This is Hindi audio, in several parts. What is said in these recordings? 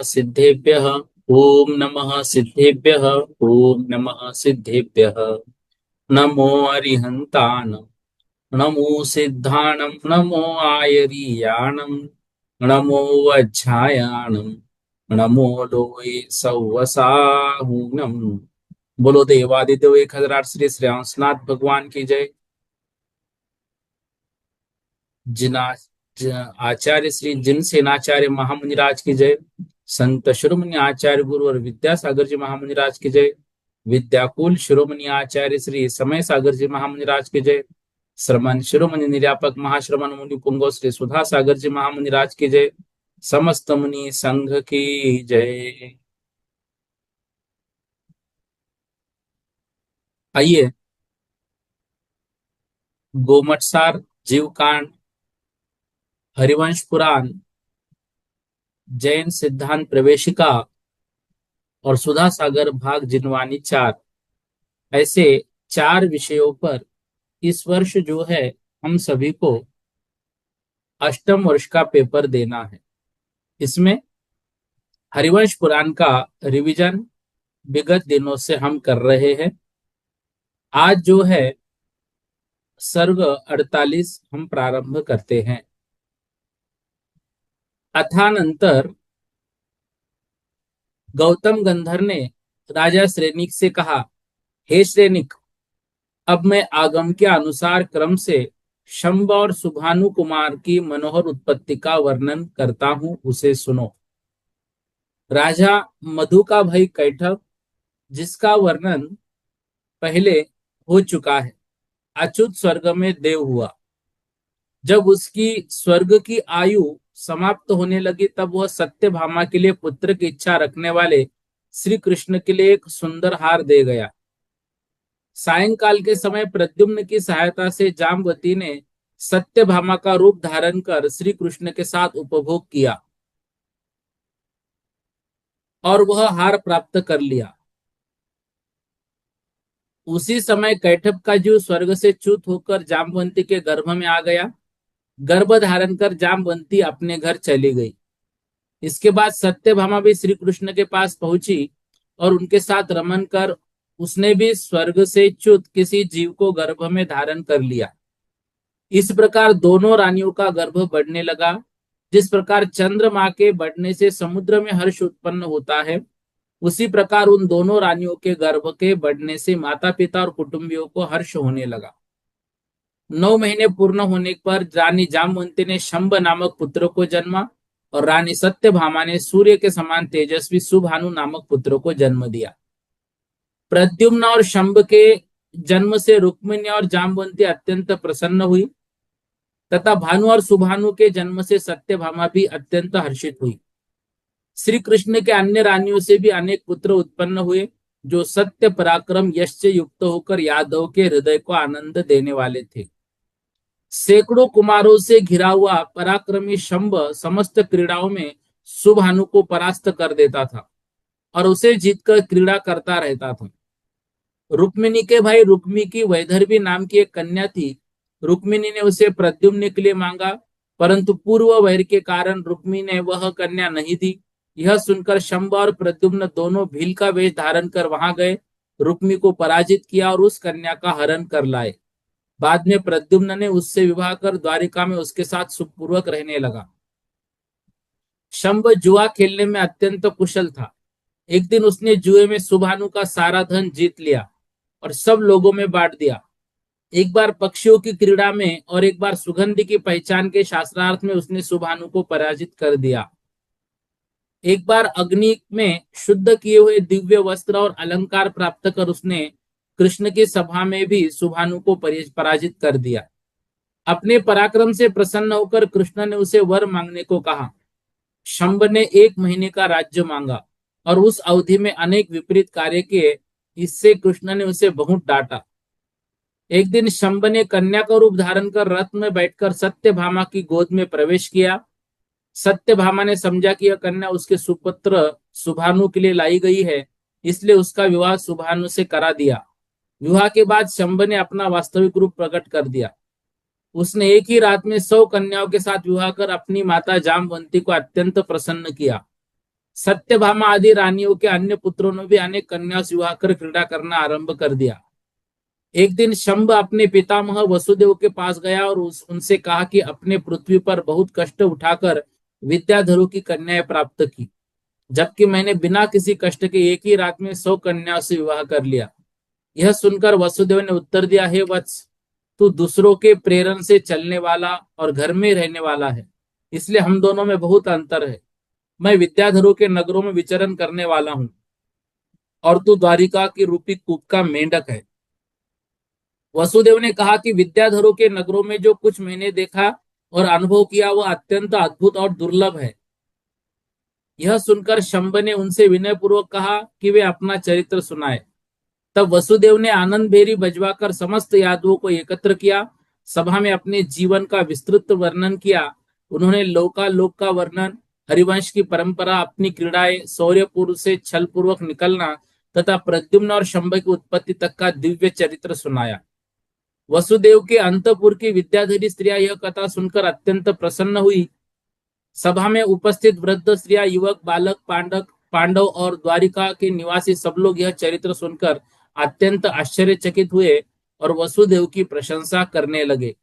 सिद्धेभ्यः ओम नमः सिद्धेभ्यः ओम नमः सिद्धेभ्यः। नमो अरिहन्तानं नमो सिद्धाणं नमो आयरीयाणं नमो वज्झायाणं नमो लोये सव्वसाहुनं। बोलो देवादिदेव 1008 श्री श्रेयांसनाथ भगवान की जय। जिना आचार्य श्री जिन सेनाचार्य महामुनिराज की जय। संत शिरोमणि आचार्य गुरु और विद्यासागर जी महामुनिराज की जय। विद्याकुल शिरोमणि आचार्य श्री समय सागर जी महामुनिराज की जय। श्रमण शिरोमणि निर्यापक महाश्रमण मुनि पुंगो श्री सुधा सागर जी महामुनिराज की जय। समस्त मुनि संघ की जय। आइए गोमटसार जीवकांड हरिवंश पुराण जैन सिद्धांत प्रवेशिका और सुधा सागर भाग जिनवानी 4 ऐसे 4 विषयों पर इस वर्ष जो है हम सभी को अष्टम वर्ष का पेपर देना है। इसमें हरिवंश पुराण का रिवीजन विगत दिनों से हम कर रहे हैं। आज जो है सर्ग 48 हम प्रारंभ करते हैं। अथानंतर गौतम गंधर ने राजा श्रेनिक से कहा, हे श्रेनिक, अब मैं आगम के अनुसार क्रम से शंब और सुभानु कुमार की मनोहर उत्पत्ति का वर्णन करता हूं, उसे सुनो। राजा मधु का भाई कैठव, जिसका वर्णन पहले हो चुका है, अच्युत स्वर्ग में देव हुआ। जब उसकी स्वर्ग की आयु समाप्त होने लगी तब वह सत्यभामा के लिए पुत्र की इच्छा रखने वाले श्री कृष्ण के लिए एक सुंदर हार दे गया। सायंकाल के समय प्रद्युम्न की सहायता से जाम्बवती ने सत्यभामा का रूप धारण कर श्री कृष्ण के साथ उपभोग किया और वह हार प्राप्त कर लिया। उसी समय कैठव का जीव स्वर्ग से च्युत होकर जाम्बवंती के गर्भ में आ गया। गर्भ धारण कर जाम्बवंती अपने घर चली गई। इसके बाद सत्यभामा भी श्री कृष्ण के पास पहुंची और उनके साथ रमन कर उसने भी स्वर्ग से च्युत किसी जीव को गर्भ में धारण कर लिया। इस प्रकार दोनों रानियों का गर्भ बढ़ने लगा। जिस प्रकार चंद्रमा के बढ़ने से समुद्र में हर्ष उत्पन्न होता है, उसी प्रकार उन दोनों रानियों के गर्भ के बढ़ने से माता पिता और कुटुंबियों को हर्ष होने लगा। 9 महीने पूर्ण होने पर रानी जामवंती ने शंब नामक पुत्र को जन्मा और रानी सत्यभामा ने सूर्य के समान तेजस्वी सुभानु नामक पुत्र को जन्म दिया। प्रद्युम्न और शंब के जन्म से रुक्मिणी और जामवंती अत्यंत प्रसन्न हुई तथा भानु और सुभानु के जन्म से सत्यभामा भी अत्यंत हर्षित हुई। श्री कृष्ण के अन्य रानियों से भी अनेक पुत्र उत्पन्न हुए, जो सत्य पराक्रम यश से युक्त होकर यादव के हृदय को आनंद देने वाले थे। सैकड़ों कुमारों से घिरा हुआ पराक्रमी शंब समस्त क्रीड़ाओं में सुभानु को परास्त कर देता था और उसे जीतकर क्रीड़ा करता रहता था। रुक्मिणी के भाई रुक्मी की वैदर्भी नाम की एक कन्या थी। रुक्मिणी ने उसे प्रद्युम्न के लिए मांगा, परंतु पूर्व वैर के कारण रुक्मी ने वह कन्या नहीं दी। यह सुनकर शंब और प्रद्युम्न दोनों भील का वेश धारण कर वहां गए, रुक्मी को पराजित किया और उस कन्या का हरण कर लाए। बाद में प्रद्युम्न ने उससे विवाह कर द्वारिका में उसके साथ सुखपूर्वक रहने लगा। शंब जुआ खेलने में अत्यंत कुशल था। एक दिन उसने जुए में सुभानु का सारा धन जीत लिया और सब लोगों में बांट दिया। एक बार पक्षियों की क्रीड़ा में और एक बार सुगंधि की पहचान के शास्त्रार्थ में उसने सुभानु को पराजित कर दिया। एक बार अग्नि में शुद्ध किए हुए दिव्य वस्त्र और अलंकार प्राप्त कर उसने कृष्ण की सभा में भी सुभानु को पराजित कर दिया। अपने पराक्रम से प्रसन्न होकर कृष्ण ने उसे वर मांगने को कहा। शंभ ने 1 महीने का राज्य मांगा और उस अवधि में अनेक विपरीत कार्य किए। इससे कृष्ण ने उसे बहुत डांटा। एक दिन शंभ ने कन्या का रूप धारण कर रथ में बैठकर सत्यभामा की गोद में प्रवेश किया। सत्यभामा ने समझा कि यह कन्या उसके सुपुत्र सुभानु के लिए लाई गई है, इसलिए उसका विवाह सुभानु से करा दिया। विवाह के बाद शंभ ने अपना वास्तविक रूप प्रकट कर दिया। उसने एक ही रात में 100 कन्याओं के साथ विवाह कर अपनी माता जामवंती को अत्यंत प्रसन्न किया। सत्यभामा आदि रानियों के अन्य पुत्रों ने भी अनेक कन्याओं से विवाह कर क्रीड़ा करना आरंभ कर दिया। एक दिन शंभ अपने पितामह वसुदेव के पास गया और उनसे कहा कि अपने पृथ्वी पर बहुत कष्ट उठाकर विद्याधरों की कन्याएं प्राप्त की, जबकि मैंने बिना किसी कष्ट के एक ही रात में 100 कन्याओं से विवाह कर लिया। यह सुनकर वसुदेव ने उत्तर दिया, हे वत्स, तू दूसरों के प्रेरण से चलने वाला और घर में रहने वाला है, इसलिए हम दोनों में बहुत अंतर है। मैं विद्याधरों के नगरों में विचरण करने वाला हूँ और तू द्वारिका की रूपी कूप का मेंढक है। वसुदेव ने कहा कि विद्याधरों के नगरों में जो कुछ मैंने देखा और अनुभव किया वह अत्यंत अद्भुत और दुर्लभ है। यह सुनकर शंभ ने उनसे विनयपूर्वक कहा कि वे अपना चरित्र सुनाए। तब वसुदेव ने आनंद भेरी बजवाकर समस्त यादवों को एकत्र किया। सभा में अपने जीवन का विस्तृत वर्णन किया। उन्होंने लोकालोक का वर्णन, हरिवंश की परंपरा, अपनी क्रीड़ाएं, शौर्यपूर्व से छल पूर्वक निकलना तथा प्रद्युम्न और शंभ की उत्पत्ति तक का दिव्य चरित्र सुनाया। वसुदेव के अंतपुर की विद्याधरी स्त्रियां यह कथा सुनकर अत्यंत प्रसन्न हुई। सभा में उपस्थित वृद्ध स्त्रियां, युवक, बालक, पांडव और द्वारिका के निवासी सब लोग यह चरित्र सुनकर अत्यंत आश्चर्यचकित हुए और वसुदेव की प्रशंसा करने लगे।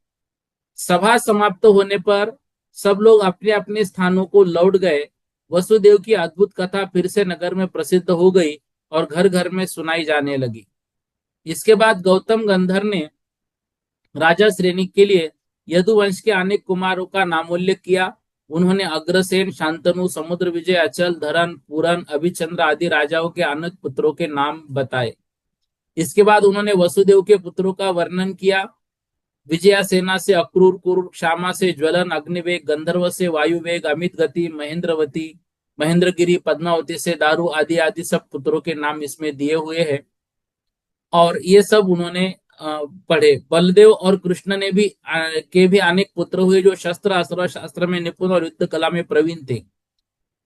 सभा समाप्त होने पर सब लोग अपने अपने स्थानों को लौट गए। वसुदेव की अद्भुत कथा फिर से नगर में प्रसिद्ध हो गई और घर घर में सुनाई जाने लगी। इसके बाद गौतम गंधर्व ने राजा श्रेणी के लिए यदुवंश के अनेक कुमारों का नामोल्लेख किया। उन्होंने अग्रसेन, शांतनु, समुद्र विजय, अचल, धरन, पूरन, अभिचंद्र आदि राजाओं के अनेक पुत्रों के नाम बताए। इसके बाद उन्होंने वसुदेव के पुत्रों का वर्णन किया। विजया सेना से अक्रूर, कुरु, क्षामा से ज्वलन, अग्निवेग, गंधर्व से वायुवेग, अमित गति, महेंद्रवती, महेंद्रगिरी, पद्मावती से दारू आदि आदि सब पुत्रों के नाम इसमें दिए हुए हैं। और ये सब उन्होंने पढ़े। बलदेव और कृष्ण ने भी के भी अनेक पुत्र हुए जो शस्त्र अस्त्र शास्त्र में निपुण और युद्ध कला में प्रवीण थे।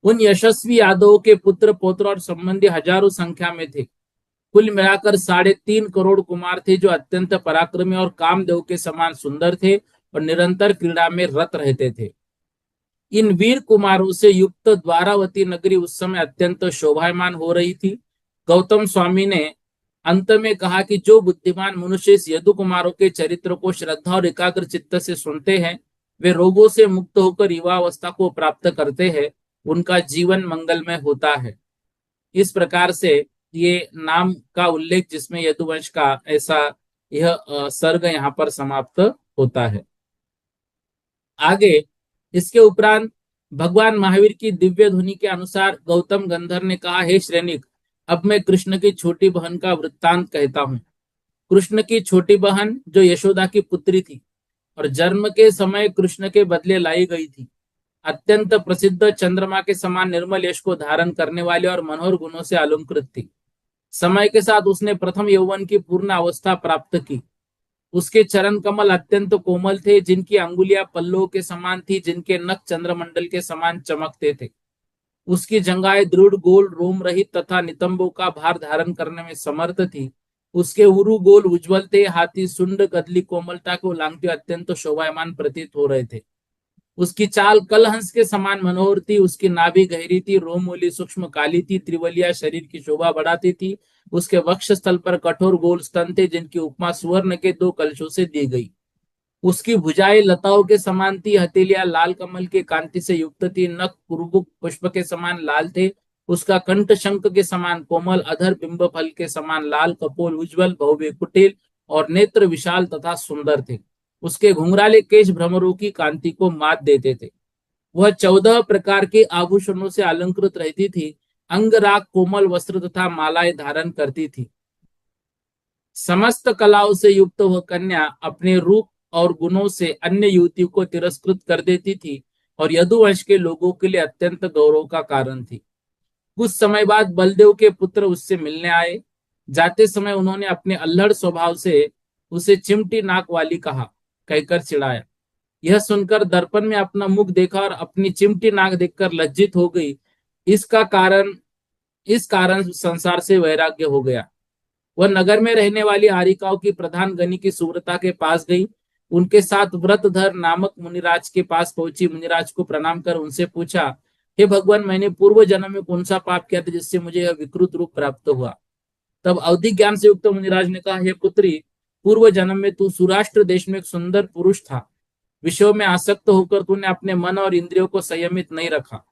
उन यशस्वी यादवों के पुत्र पौत्र और संबंधी हजारों संख्या में थे। कुल मिलाकर 3.5 करोड़ कुमार थे जो अत्यंत पराक्रमी और कामदेव के समान सुंदर थे और निरंतर क्रीड़ा में रत रहते थे। इन वीर कुमारों से युक्त द्वारावती नगरी उस समय अत्यंत शोभायमान हो रही थी। गौतम स्वामी ने अंत में कहा कि जो बुद्धिमान मनुष्य इस यदु कुमारों के चरित्र को श्रद्धा और एकाग्र चित्त से सुनते हैं, वे रोगों से मुक्त होकर युवावस्था को प्राप्त करते हैं, उनका जीवन मंगलमय होता है। इस प्रकार से ये नाम का उल्लेख जिसमें यदुवंश का ऐसा यह सर्ग यहाँ पर समाप्त होता है। आगे इसके उपरांत भगवान महावीर की दिव्य ध्वनि के अनुसार गौतम गंधर्व ने कहा, हे श्रेणिक, अब मैं कृष्ण की छोटी बहन का वृत्तांत कहता हूँ। कृष्ण की छोटी बहन जो यशोदा की पुत्री थी और जन्म के समय कृष्ण के बदले लाई गई थी, अत्यंत प्रसिद्ध चंद्रमा के समान निर्मल यश को धारण करने वाले और मनोहर गुणों से अलंकृत थी। समय के साथ उसने प्रथम यौवन की पूर्ण अवस्था प्राप्त की। उसके चरण कमल अत्यंत कोमल थे, जिनकी अंगुलियां पल्लों के समान थी, जिनके नख चंद्रमंडल के समान चमकते थे। उसकी जंघाएं दृढ़, गोल, रोम रहित तथा नितंबों का भार धारण करने में समर्थ थी। उसके उरु गोल उज्ज्वल थे। हाथी सुंड कदली कोमलता को लांघते अत्यंत शोभायमान प्रतीत हो रहे थे। उसकी चाल कलहंस के समान मनोहर थी। उसकी नाभि गहरी थी, रोमोली सूक्ष्म काली थी, त्रिवलिया शरीर की शोभा बढ़ाती थी। उसके वक्ष स्थल पर कठोर गोल स्तन थे, जिनकी उपमा सुवर्ण के 2 कलशों से दी गई। उसकी भुजाएं लताओं के समान थी, हथेलियां लाल कमल के कांति से युक्त थी, नख कुरुबुक पुष्प के समान लाल थे। उसका कंठ शंख के समान कोमल, अधर बिंब फल के समान लाल, कपोल उज्ज्वल, भव्य, कुटिल और नेत्र विशाल तथा सुंदर थे। उसके घुंघराले केश भ्रमरों की कांति को मात देते थे। वह 14 प्रकार के आभूषणों से अलंकृत रहती थी। अंगराग कोमल वस्त्र तथा मालाएं धारण करती थी। समस्त कलाओं से युक्त वह कन्या अपने रूप और गुणों से अन्य युवतियों को तिरस्कृत कर देती थी और यदुवंश के लोगों के लिए अत्यंत गौरव का कारण थी। कुछ समय बाद बलदेव के पुत्र उससे मिलने आए। जाते समय उन्होंने अपने अल्हड़ स्वभाव से उसे चिमटी नाक वाली कहा कहकर चिढ़ाया। यह सुनकर दर्पण में अपना मुख देखा और अपनी चिमटी नाक देखकर लज्जित हो गई। इसका कारण इस कारण संसार से वैराग्य हो गया। वह नगर में रहने वाली आरिकाओं की प्रधान गणी की सुव्रता के पास गई। उनके साथ व्रतधर नामक मुनिराज के पास पहुंची। मुनिराज को प्रणाम कर उनसे पूछा, हे भगवान, मैंने पूर्व जन्म में कौन सा पाप किया था जिससे मुझे यह विकृत रूप प्राप्त हुआ। तब अवधि ज्ञान से युक्त मुनिराज ने कहा, हे पुत्री, पूर्व जन्म में तू सुराष्ट्र देश में एक सुंदर पुरुष था। विषयों में आसक्त होकर तूने अपने मन और इंद्रियों को संयमित नहीं रखा।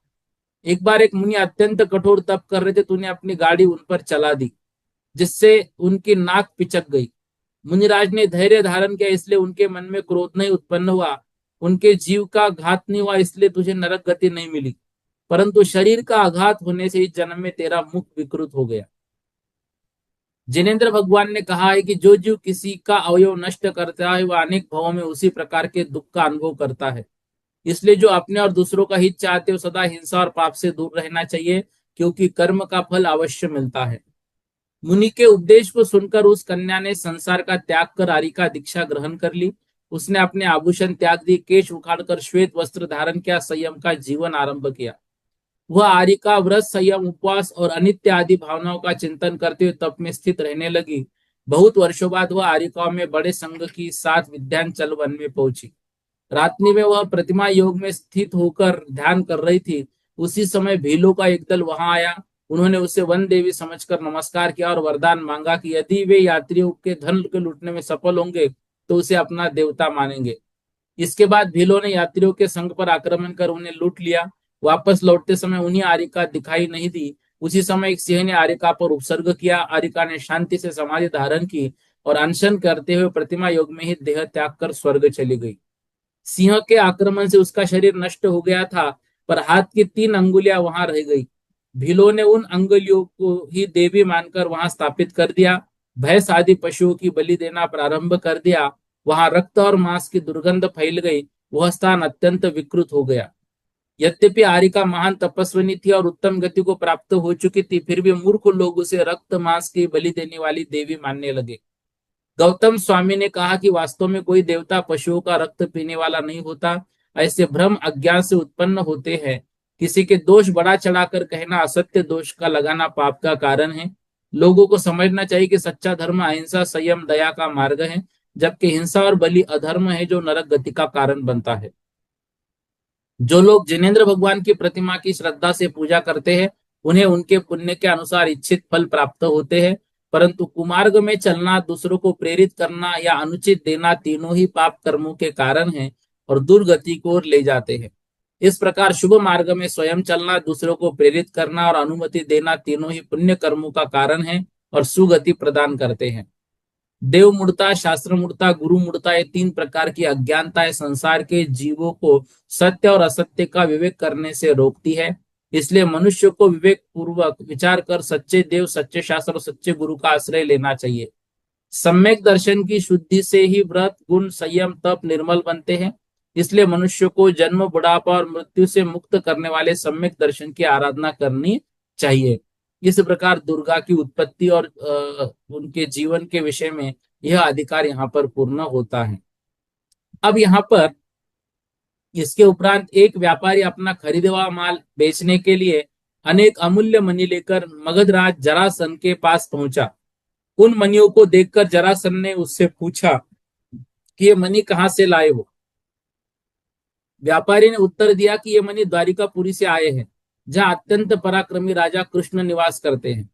एक बार एक मुनि अत्यंत कठोर तप कर रहे थे, तूने अपनी गाड़ी उन पर चला दी जिससे उनकी नाक पिचक गई। मुनिराज ने धैर्य धारण किया, इसलिए उनके मन में क्रोध नहीं उत्पन्न हुआ। उनके जीव का घात नहीं हुआ, इसलिए तुझे नरक गति नहीं मिली। परंतु शरीर का आघात होने से इस जन्म में तेरा मुख विकृत हो गया। जिनेन्द्र भगवान ने कहा है कि जो जीव किसी का अवयव नष्ट करता है वह अनेक भावों में उसी प्रकार के दुख का अनुभव करता है। इसलिए जो अपने और दूसरों का हित चाहते हो सदा हिंसा और पाप से दूर रहना चाहिए, क्योंकि कर्म का फल अवश्य मिलता है। मुनि के उपदेश को सुनकर उस कन्या ने संसार का त्याग कर आर्य का दीक्षा ग्रहण कर ली। उसने अपने आभूषण त्याग दिए, केश उखाड़कर श्वेत वस्त्र धारण किया, संयम का जीवन आरंभ किया। वह आर्य का व्रत, संयम, उपवास और अनित्य आदि भावनाओं का चिंतन करते हुए तप में स्थित रहने लगी। बहुत वर्षों बाद वह आर्यिकाओं में बड़े संघ की साथ विंध्याचल वन में पहुंची। रात्रि में वह प्रतिमा योग में स्थित होकर ध्यान कर रही थी। उसी समय भीलों का एक दल वहां आया। उन्होंने उसे वन देवी समझकर नमस्कार किया और वरदान मांगा कि यदि वे यात्रियों के धन के लूटने में सफल होंगे तो उसे अपना देवता मानेंगे। इसके बाद भीलों ने यात्रियों के संघ पर आक्रमण कर उन्हें लूट लिया। वापस लौटते समय उन्हीं आर्यिका दिखाई नहीं दी। उसी समय एक सिंह ने आर्यिका पर उपसर्ग किया। आर्यिका ने शांति से समाधि धारण की और अनशन करते हुए प्रतिमा योग में ही देह त्याग कर स्वर्ग चली गई। सिंह के आक्रमण से उसका शरीर नष्ट हो गया था, पर हाथ की 3 अंगुलियां वहां रह गई। भीलों ने उन अंगुलियों को ही देवी मानकर वहां स्थापित कर दिया। भैंस आदि पशुओं की बलि देना प्रारंभ कर दिया। वहां रक्त और मांस की दुर्गंध फैल गई। वह स्थान अत्यंत विकृत हो गया। यद्यपि आर्यिका महान तपस्विनी थी और उत्तम गति को प्राप्त हो चुकी थी, फिर भी मूर्ख लोग उसे रक्त मांस की बलि देने वाली देवी मानने लगे। गौतम स्वामी ने कहा कि वास्तव में कोई देवता पशुओं का रक्त पीने वाला नहीं होता। ऐसे भ्रम अज्ञान से उत्पन्न होते हैं। किसी के दोष बढ़ा चढ़ाकर कहना, असत्य दोष का लगाना पाप का कारण है। लोगों को समझना चाहिए कि सच्चा धर्म अहिंसा, संयम, दया का मार्ग है, जबकि हिंसा और बलि अधर्म है जो नरक गति का कारण बनता है। जो लोग जिनेन्द्र भगवान की प्रतिमा की श्रद्धा से पूजा करते हैं उन्हें उनके पुण्य के अनुसार इच्छित फल प्राप्त होते हैं। परंतु कुमार्ग में चलना, दूसरों को प्रेरित करना या अनुचित देना, तीनों ही पाप कर्मों के कारण हैं और दुर्गति को ओर ले जाते हैं। इस प्रकार शुभ मार्ग में स्वयं चलना, दूसरों को प्रेरित करना और अनुमति देना तीनों ही पुण्य कर्मों का कारण है और सुगति प्रदान करते हैं। देव मूर्ता, शास्त्र मूर्ता, गुरु मूर्ता, ये 3 प्रकार की अज्ञानताएं संसार के जीवों को सत्य और असत्य का विवेक करने से रोकती है। इसलिए मनुष्य को विवेक पूर्वक विचार कर सच्चे देव, सच्चे शास्त्र और सच्चे गुरु का आश्रय लेना चाहिए। सम्यक दर्शन की शुद्धि से ही व्रत, गुण, संयम, तप निर्मल बनते हैं। इसलिए मनुष्य को जन्म, बुढ़ापा और मृत्यु से मुक्त करने वाले सम्यक दर्शन की आराधना करनी चाहिए। इस प्रकार दुर्गा की उत्पत्ति और उनके जीवन के विषय में यह अधिकार यहाँ पर पूर्ण होता है। अब यहाँ पर इसके उपरांत एक व्यापारी अपना खरीदा हुआ माल बेचने के लिए अनेक अमूल्य मणि लेकर मगधराज जरासंध के पास पहुंचा। उन मणियों को देखकर जरासंध ने उससे पूछा कि ये मणि कहाँ से लाए हो। व्यापारी ने उत्तर दिया कि ये मणि द्वारिकापुरी से आए हैं, जहाँ अत्यंत पराक्रमी राजा कृष्ण निवास करते हैं।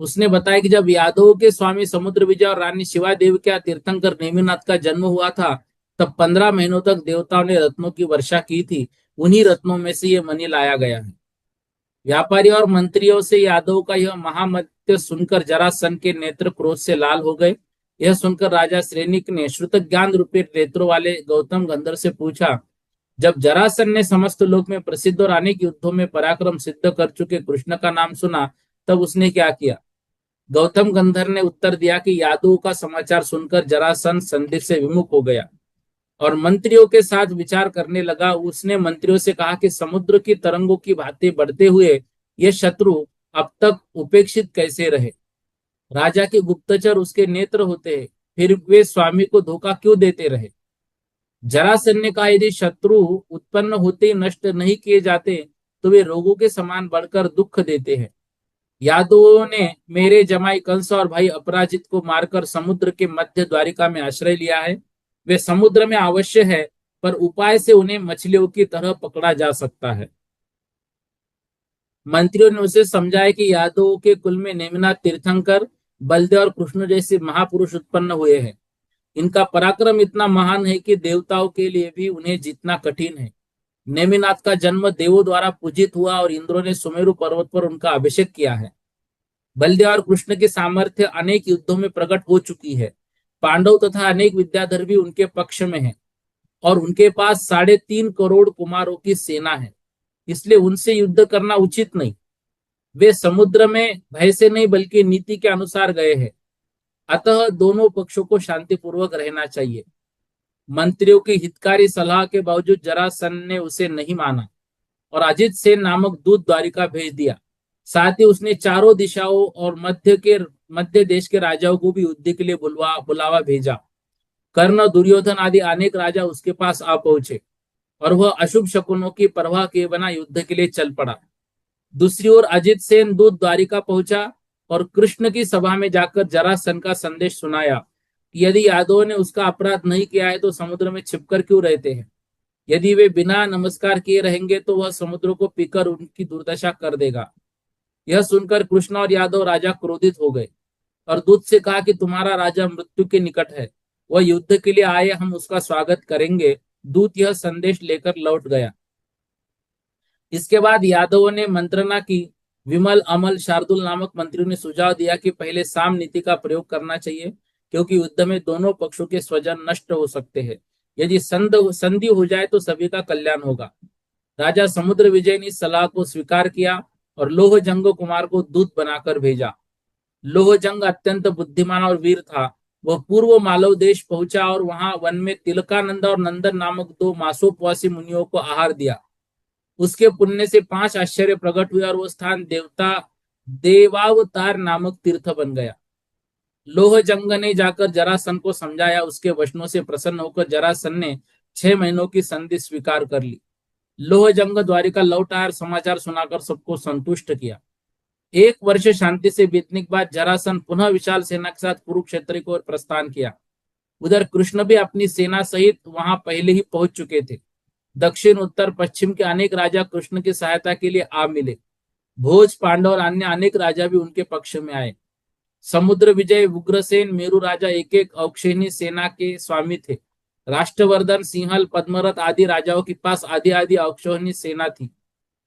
उसने बताया कि जब यादवों के स्वामी समुद्र विजय और रानी शिवा देवी के तीर्थंकर नेमिनाथ का जन्म हुआ था, तब 15 महीनों तक देवताओं ने रत्नों की वर्षा की थी। उन्हीं रत्नों में से ये मणि लाया गया है। व्यापारी और मंत्रियों से यादव का यह महामत्य सुनकर जरासंध के नेत्र क्रोध से लाल हो गए। यह सुनकर राजा श्रेनिक ने श्रुत ज्ञान रूपी नेत्रों वाले गौतम गंधर्व से पूछा, जब जरासंध ने समस्त लोक में प्रसिद्ध और अनेक युद्धों में पराक्रम सिद्ध कर चुके कृष्ण का नाम सुना, तब उसने क्या किया। गौतम गंधर्व ने उत्तर दिया कि यादवों का समाचार सुनकर जरासंध संधि से विमुख हो गया और मंत्रियों के साथ विचार करने लगा। उसने मंत्रियों से कहा कि समुद्र की तरंगों की भांति बढ़ते हुए ये शत्रु अब तक उपेक्षित कैसे रहे। राजा के गुप्तचर उसके नेत्र होते हैं, फिर वे स्वामी को धोखा क्यों देते रहे। जरासंध ने कहा, यदि शत्रु उत्पन्न होते ही नष्ट नहीं किए जाते तो वे रोगों के समान बढ़कर दुख देते हैं। यादवों ने मेरे जमाई कंस और भाई अपराजित को मारकर समुद्र के मध्य द्वारिका में आश्रय लिया है। वे समुद्र में अवश्य है, पर उपाय से उन्हें मछलियों की तरह पकड़ा जा सकता है। मंत्रियों ने उसे समझाया कि यादवों के कुल में नेमिनाथ तीर्थंकर, बलदेव और कृष्ण जैसे महापुरुष उत्पन्न हुए हैं। इनका पराक्रम इतना महान है कि देवताओं के लिए भी उन्हें जीतना कठिन है। नेमिनाथ का जन्म देवों द्वारा पूजित हुआ और इंद्रों ने सुमेरु पर्वत पर उनका अभिषेक किया है। बलदेव और कृष्ण की सामर्थ्य अनेक युद्धों में प्रकट हो चुकी है। पांडव तथा अनेक विद्याधर भी उनके पक्ष में हैं और उनके पास 3.5 करोड़ कुमारों की सेना है। इसलिए उनसे युद्ध करना उचित नहीं। वे समुद्र में भय से नहीं बल्कि नीति के अनुसार गए हैं। अतः दोनों पक्षों को शांतिपूर्वक रहना चाहिए। मंत्रियों की हितकारी सलाह के बावजूद जरासंध ने उसे नहीं माना और अजित सेन नामक दूत द्वारिका भेज दिया। साथ ही उसने चारों दिशाओं और मध्य देश के राजाओं को भी युद्ध के लिए बुलावा भेजा। कर्ण, दुर्योधन आदि अनेक राजा उसके पास आ पहुंचे और वह अशुभ शकुनों की परवाह किए बिना युद्ध के लिए चल पड़ा। दूसरी ओर अजित सेन दूत द्वारिका पहुंचा और कृष्ण की सभा में जाकर जरासंध का संदेश सुनाया कि यदि यादवों ने उसका अपराध नहीं किया है तो समुद्र में छिपकर क्यों रहते हैं। यदि वे बिना नमस्कार किए रहेंगे तो वह समुद्र को पीकर उनकी दुर्दशा कर देगा। यह सुनकर कृष्ण और यादव राजा क्रोधित हो गए और दूत से कहा कि तुम्हारा राजा मृत्यु के निकट है, वह युद्ध के लिए आए, हम उसका स्वागत करेंगे। दूत यह संदेश लेकर लौट गया। इसके बाद यादवों ने मंत्रणा की। विमल, अमल, शार्दुल नामक मंत्रियों ने सुझाव दिया कि पहले साम नीति का प्रयोग करना चाहिए, क्योंकि युद्ध में दोनों पक्षों के स्वजन नष्ट हो सकते हैं। यदि संधि हो जाए तो सभी का कल्याण होगा। राजा समुद्र विजय ने इस सलाह को स्वीकार किया और लोहजंग कुमार को दूत बनाकर भेजा। लोहजंग अत्यंत बुद्धिमान और वीर था। वह पूर्व मालव देश पहुंचा और वहां वन में तिलकानंद और नंदन नामक 2 मासोपवासी मुनियों को आहार दिया। उसके पुण्य से 5 आश्चर्य प्रकट हुए और वो स्थान देवावतार नामक तीर्थ बन गया। लोहजंग ने जाकर जरासंध को समझाया। उसके वचनों से प्रसन्न होकर जरासंध ने 6 महीनों की संधि स्वीकार कर ली। लोहजंग द्वारिका लौट आया और समाचार सुनाकर सबको संतुष्ट किया। 1 वर्ष शांति से बीतने के बाद जरासंध पुनः विशाल सेना के साथ कुरुक्षेत्र की ओर प्रस्थान किया। उधर कृष्ण भी अपनी सेना सहित वहां पहले ही पहुंच चुके थे। दक्षिण, उत्तर, पश्चिम के अनेक राजा कृष्ण की सहायता के लिए आ मिले। भोज, पांडव और अन्य अनेक राजा भी उनके पक्ष में आए। समुद्र विजय, उग्रसेन, मेरु राजा एक एक औक्षहिणी सेना के स्वामी थे। राष्ट्रवर्धन, सिंहल, पद्मरथ आदि राजाओं के पास आदि आदि औक्षहिणी सेना थी।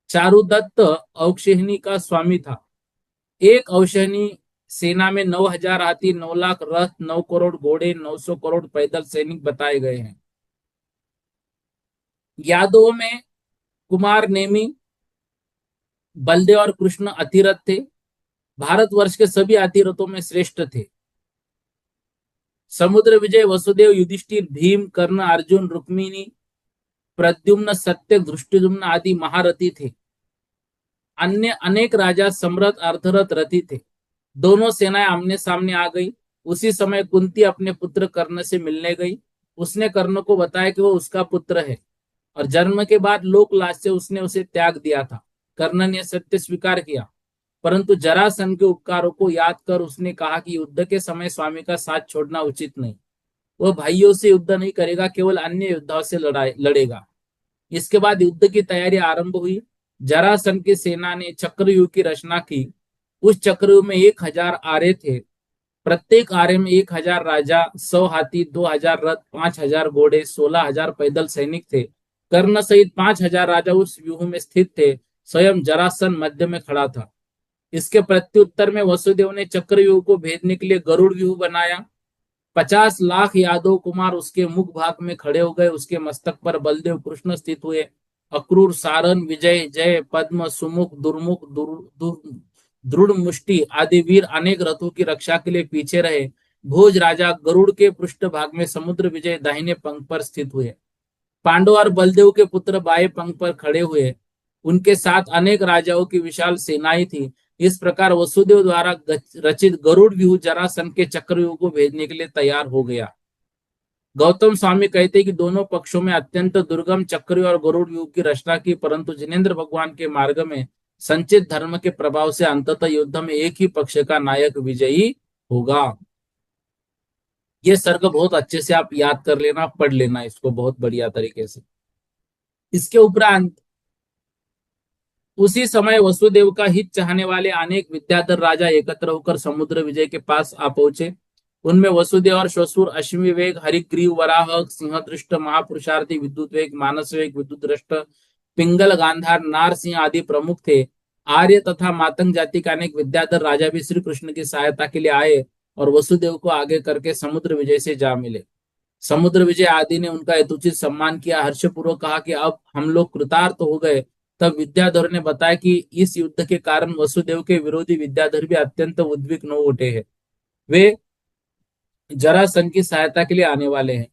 चारुदत्त औक्षहिणी का स्वामी था। एक औक्षहिणी सेना में 9,000 हाथी, 9 लाख रथ, 9 करोड़ घोड़े, 900 करोड़ पैदल सैनिक बताए गए हैं। यादवों में कुमार नेमी, बलदेव और कृष्ण अतिरथ थे। भारतवर्ष के सभी अतिरथों में श्रेष्ठ थे। समुद्र विजय, वसुदेव, युधिष्ठिर, भीम, कर्ण, अर्जुन, रुक्मिणी, प्रद्युम्न, सत्य, धृष्टद्युम्न आदि महारथी थे। अन्य अनेक राजा सम्रथ, अर्थरथ, रथी थे। दोनों सेनाएं आमने सामने आ गई। उसी समय कुंती अपने पुत्र कर्ण से मिलने गई। उसने कर्ण को बताया कि वो उसका पुत्र है और जन्म के बाद लोक लाज से उसने उसे त्याग दिया था। कर्ण ने सत्य स्वीकार किया, परंतु जरासंध के उपकारों को याद कर उसने कहा कि युद्ध के समय स्वामी का साथ छोड़ना उचित नहीं। वह भाइयों से युद्ध नहीं करेगा, केवल अन्य योद्धाओं से लड़ेगा। इसके बाद युद्ध की तैयारी आरंभ हुई। जरासंध की सेना ने चक्रव्यूह की रचना की। उस चक्रव्यूह में 1,000 आरे थे। प्रत्येक आरे में 1,000 राजा, 100 हाथी, 2,000 रथ, 5,000 घोड़े, 16,000 पैदल सैनिक थे। कर्ण सहित 5,000 राजा उस व्यूह में स्थित थे। स्वयं जरासंध मध्य में खड़ा था। इसके प्रत्युत्तर में वसुदेव ने चक्रव्यूह को भेदने के लिए गरुड़ व्यूह बनाया। 50 लाख यादव कुमार उसके मुख भाग में खड़े हो गए। उसके मस्तक पर बलदेव कृष्ण स्थित हुए। अक्रूर, सारन, विजय, जय, पद्म, सुमुख, दृढ़ मुष्टि आदि वीर अनेक रथों की रक्षा के लिए पीछे रहे। भोज राजा गरुड़ के पृष्ठभाग में समुद्र विजय दाहिने पंख पर स्थित हुए। पांडव और बलदेव के पुत्र बाएं पंख पर खड़े हुए। उनके साथ अनेक राजाओं की विशाल सेनाएं थी। इस प्रकार वसुदेव द्वारा रचित गरुड़ व्यूह जरासंध के चक्रव्यूह को भेजने के लिए तैयार हो गया। गौतम स्वामी कहते हैं कि दोनों पक्षों में अत्यंत दुर्गम चक्रव्यूह और गरुड़ व्यूह की रचना की, परंतु जिनेन्द्र भगवान के मार्ग में संचित धर्म के प्रभाव से अंततः युद्ध में एक ही पक्ष का नायक विजयी होगा। ये सर्ग बहुत अच्छे से आप याद कर लेना, पढ़ लेना इसको बहुत बढ़िया तरीके से। इसके उपरांत उसी समय वसुदेव का हित चाहने वाले अनेक विद्याधर राजा एकत्र होकर समुद्र विजय के पास आ पहुंचे। उनमें वसुदेव और श्वशुर, अश्विनी वेग, हरिग्रीव, वराह, सिंहदृष्ट, महापुरुषार्थी, विद्युत वेग, मानस वेग, विद्युत दृष्ट, पिंगल, गांधार, नार सिंह आदि प्रमुख थे। आर्य तथा मातंग जाति के अनेक विद्याधर राजा भी श्री कृष्ण की सहायता के लिए आए और वसुदेव को आगे करके समुद्र विजय से जा मिले। समुद्र विजय आदि ने उनका यथोचित सम्मान किया, हर्षपूर्वक कहा कि अब हम लोग कृतार्थ हो गए। तब विद्याधर ने बताया कि इस युद्ध के कारण वसुदेव के विरोधी विद्याधर भी अत्यंत उद्विग्न हो उठे हैं। वे जरासंध की सहायता के लिए आने वाले हैं।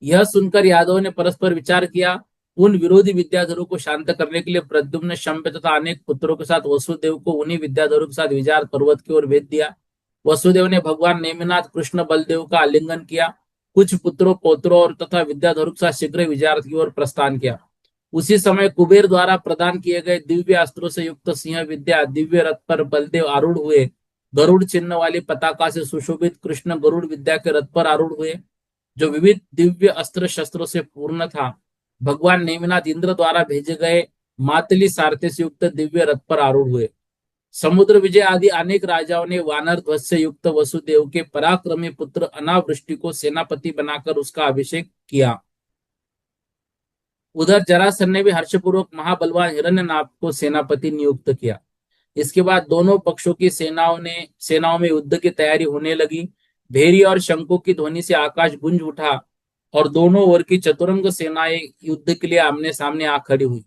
यह सुनकर यादव ने परस्पर विचार किया। उन विरोधी विद्याधरों को शांत करने के लिए प्रद्युम्न, शंभ तथा अनेक पुत्रों के साथ वसुदेव को उन्हीं विद्याधरों के साथ विचार पर्वत की ओर भेज दिया। वसुदेव ने भगवान नेमिनाथ, कृष्ण, बलदेव का आलिंगन किया। कुछ पुत्रों, पौत्रों और तथा विद्याधरों के साथ शीघ्र विचार की ओर प्रस्थान किया। उसी समय कुबेर द्वारा प्रदान किए गए दिव्य अस्त्रों से युक्त सिंह विद्या दिव्य रथ पर बलदेव आरूढ़ हुए। गरुड़ चिन्ह वाली पताका से सुशोभित कृष्ण गरुड़ विद्या के रथ पर आरूढ़ हुए, जो विविध दिव्य अस्त्र शस्त्रों से पूर्ण था। भगवान नेमिनाथ इंद्र द्वारा भेजे गए मातली सारथी से युक्त दिव्य रथ पर आरूढ़ हुए। समुद्र विजय आदि अनेक राजाओं ने वानर ध्वज से युक्त वसुदेव के पराक्रमी पुत्र अनावृष्टि को सेनापति बनाकर उसका अभिषेक किया। उधर जरासंध ने भी हर्षपूर्वक महाबलवान हिरण्यनाभ को सेनापति नियुक्त किया। इसके बाद दोनों पक्षों की सेनाओं में युद्ध की तैयारी होने लगी। भेरी और शंखों की ध्वनि से आकाश गूंज उठा और दोनों ओर की चतुरंग सेनाएं युद्ध के लिए आमने सामने आ खड़ी हुई।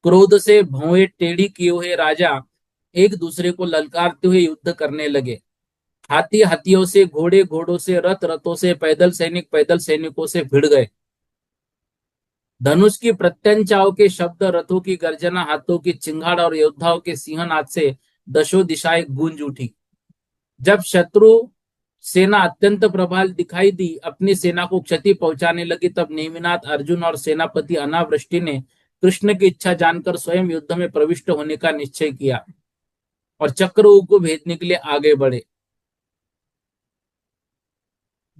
क्रोध से भौएं टेढ़ी किए हुए राजा एक दूसरे को ललकारते हुए युद्ध करने लगे। हाथी हाथियों से, घोड़े घोड़ों से, रथ रथों से, पैदल सैनिक पैदल सैनिकों से भिड़ गए। धनुष की प्रत्यंचाओं के शब्द, रथों की गर्जना, हाथों की चिंगाड़ और योद्धाओं के सिंहनाद से दशों दिशाएं गूंज उठी। जब शत्रु सेना अत्यंत प्रबल दिखाई दी, अपनी सेना को क्षति पहुंचाने लगी, तब नेमिनाथ, अर्जुन और सेनापति अनावृष्टि ने कृष्ण की इच्छा जानकर स्वयं युद्ध में प्रविष्ट होने का निश्चय किया और चक्रव्यूह को भेजने के लिए आगे बढ़े।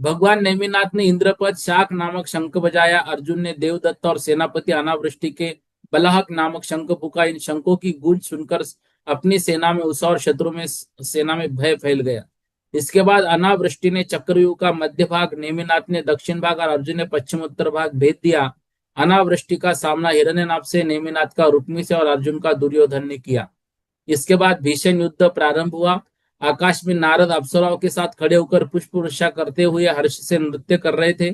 भगवान नेमिनाथ ने इंद्रपद शाक नामक शंख बजाया। अर्जुन ने देवदत्त और सेनापति अनावृष्टि के बलाहक नामक शंख फूका। इन शंखों की गूंज सुनकर अपनी सेना में उत्साह और शत्रु में सेना में भय फैल गया। इसके बाद अनावृष्टि ने चक्रव्यूह का मध्य भाग, नेमिनाथ ने दक्षिण भाग और अर्जुन ने पश्चिम उत्तर भाग भेज दिया। अनावृष्टि का सामना हिरण्यनाभ से, नेमिनाथ का रुक्मी से और अर्जुन का दुर्योधन ने किया। इसके बाद भीषण युद्ध प्रारंभ हुआ। आकाश में नारद अप्सराओं के साथ खड़े होकर पुष्प वर्षा करते हुए हर्ष से नृत्य कर रहे थे।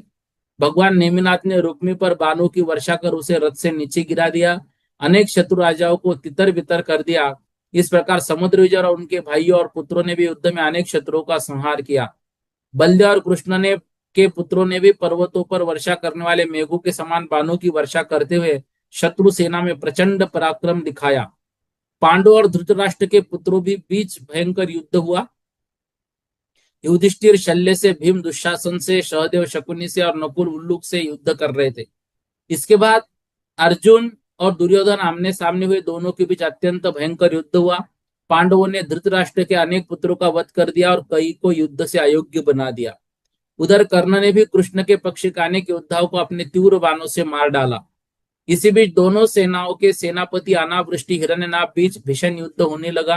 भगवान नेमिनाथ ने रुक्मी पर बाणों की वर्षा कर उसे रथ से नीचे गिरा दिया। अनेक शत्रु राजाओं को तितर बितर कर दिया। इस प्रकार समुद्र विजय और उनके भाइयों और पुत्रों ने भी युद्ध में अनेक शत्रुओं का संहार किया। बलदेव और कृष्ण ने के पुत्रों ने भी पर्वतों पर वर्षा करने वाले मेघों के समान बाणों की वर्षा करते हुए शत्रु सेना में प्रचंड पराक्रम दिखाया। पांडव और धृतराष्ट्र के पुत्रों भी बीच भयंकर युद्ध हुआ। युधिष्ठिर शल्य से, भीम दुशासन से, सहदेव शकुनी से और नकुल उल्लूक से युद्ध कर रहे थे। इसके बाद अर्जुन और दुर्योधन आमने सामने हुए। दोनों के बीच अत्यंत भयंकर युद्ध हुआ। पांडवों ने धृतराष्ट्र के अनेक पुत्रों का वध कर दिया और कई को युद्ध से अयोग्य बना दिया। उधर कर्ण ने भी कृष्ण के पक्ष के अनेक योद्धाओं को अपने तीव्र बाणों से मार डाला। इसी बीच दोनों सेनाओं के सेनापति अनावृष्टि, हिरण्यनाभ बीच भीषण युद्ध होने लगा।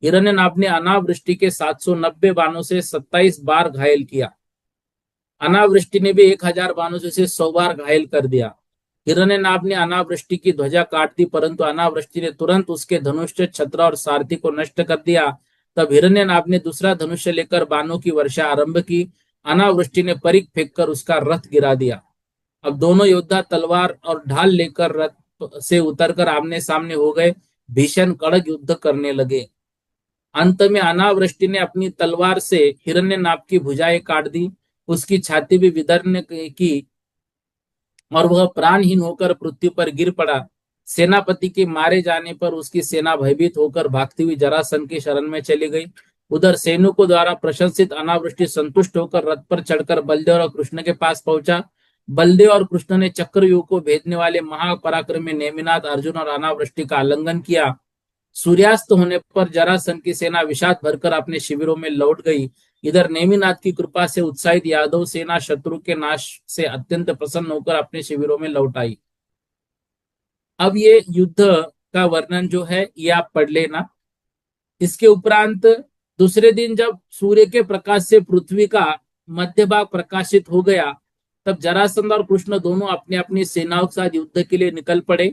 हिरण्यनाभ ने अनावृष्टि के 790 बाणों से 27 बार घायल किया। अनावृष्टि ने भी 1000 बाणों से उसे 100 बार घायल कर दिया। हिरण्यनाभ ने अनावृष्टि की ध्वजा काट दी, परंतु अनावृष्टि ने तुरंत उसके धनुष, छत्र और सारथी को नष्ट कर दिया। तब हिरण्यनाभ ने दूसरा धनुष लेकर बाणों की वर्षा आरंभ की। अनावृष्टि ने परिघ फेंककर उसका रथ गिरा दिया। अब दोनों योद्धा तलवार और ढाल लेकर रथ से उतरकर आमने सामने हो गए। भीषण कड़क युद्ध करने लगे। अंत में अनावृष्टि ने अपनी तलवार से हिरण्यनाभ की भुजाएं काट दी, उसकी छाती भी विदर्भ की और वह प्राणहीन होकर पृथ्वी पर गिर पड़ा। सेनापति के मारे जाने पर उसकी सेना भयभीत होकर भागती हुई जरासंध की शरण में चली गई। उधर सैनिकों द्वारा प्रशंसित अनावृष्टि संतुष्ट होकर रथ पर चढ़कर बलदेव और कृष्ण के पास पहुंचा। बलदेव और कृष्ण ने चक्रव्यूह को भेदने वाले महापराक्रमी नेमिनाथ अर्जुन और अनावृष्टि का उल्लंघन किया। सूर्यास्त होने पर जरासंध की सेना विषाद भरकर अपने शिविरों में लौट गई। इधर नेमिनाथ की कृपा से उत्साहित यादव सेना शत्रु के नाश से अत्यंत प्रसन्न होकर अपने शिविरों में लौट आई। अब ये युद्ध का वर्णन जो है ये आप पढ़ लेना। इसके उपरांत दूसरे दिन जब सूर्य के प्रकाश से पृथ्वी का मध्य भाग प्रकाशित हो गया, तब जरासंध और कृष्ण दोनों अपनी अपनी सेनाओं के साथ युद्ध के लिए निकल पड़े।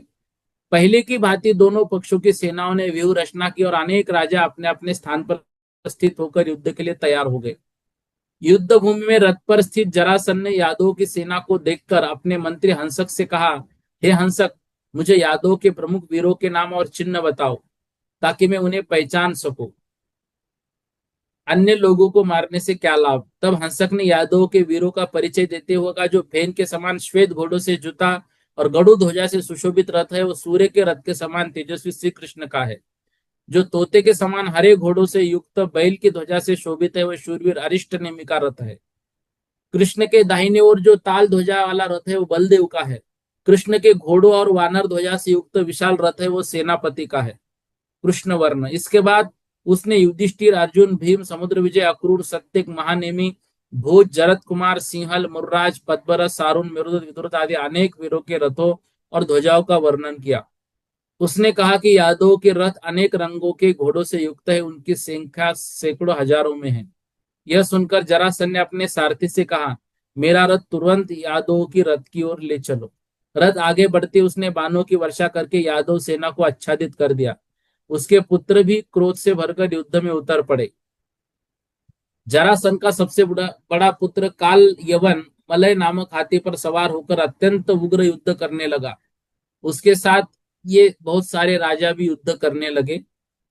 पहले की भांति दोनों पक्षों की सेनाओं ने व्यूह रचना की और अनेक राजा अपने अपने स्थान पर स्थित होकर युद्ध के लिए तैयार हो गए। युद्ध भूमि में रथ पर स्थित जरासंध ने यादवों की सेना को देखकर अपने मंत्री हंसक से कहा, हे हंसक, मुझे यादवों के प्रमुख वीरों के नाम और चिन्ह बताओ ताकि मैं उन्हें पहचान सकूं। अन्य लोगों को मारने से क्या लाभ। तब हंसक ने यादवों के वीरों का परिचय देते हुए कहा, जो फेन के समान श्वेत घोड़ों से जुता और गरुड़ ध्वजा से सुशोभित रथ है, वो सूर्य के रथ के समान तेजस्वी श्री कृष्ण का है। जो तोते के समान हरे घोड़ों से युक्त बैल की ध्वजा से शोभित है, वह शूरवीर अरिष्ट नेमि का रथ है। कृष्ण के दाहिने ओर जो ताल ध्वजा वाला रथ है, वो बलदेव का है। कृष्ण के घोड़ों और वानर ध्वजा से युक्त विशाल रथ है, वो सेनापति का है, कृष्ण वर्ण। इसके बाद उसने युधिष्ठिर, अर्जुन, भीम, समुद्र विजय, अक्रूर, सत्यक, महानेमी, भोज, जरत कुमार, सिंहल, मुर्राज, पद्मरस, सारुण, मेरुदत्त, विदुरथ आदि अनेक वीरों के रथों और ध्वजाओं का वर्णन किया। उसने कहा कि यादवों के रथ अनेक रंगों के घोड़ों से युक्त है, उनकी संख्या सैकड़ों हजारों में है। यह सुनकर जरासंध ने अपने सारथी से कहा, मेरा रथ तुरंत यादवों की रथ की ओर ले चलो। रथ आगे बढ़ते उसने बाणों की वर्षा करके यादव सेना को आच्छादित कर दिया। उसके पुत्र भी क्रोध से भरकर युद्ध में उतर पड़े। जरासंध का सबसे बड़ा बड़ा पुत्र काल यवन मलय नामक हाथी पर सवार होकर अत्यंत उग्र युद्ध करने लगा। उसके साथ ये बहुत सारे राजा भी युद्ध करने लगे।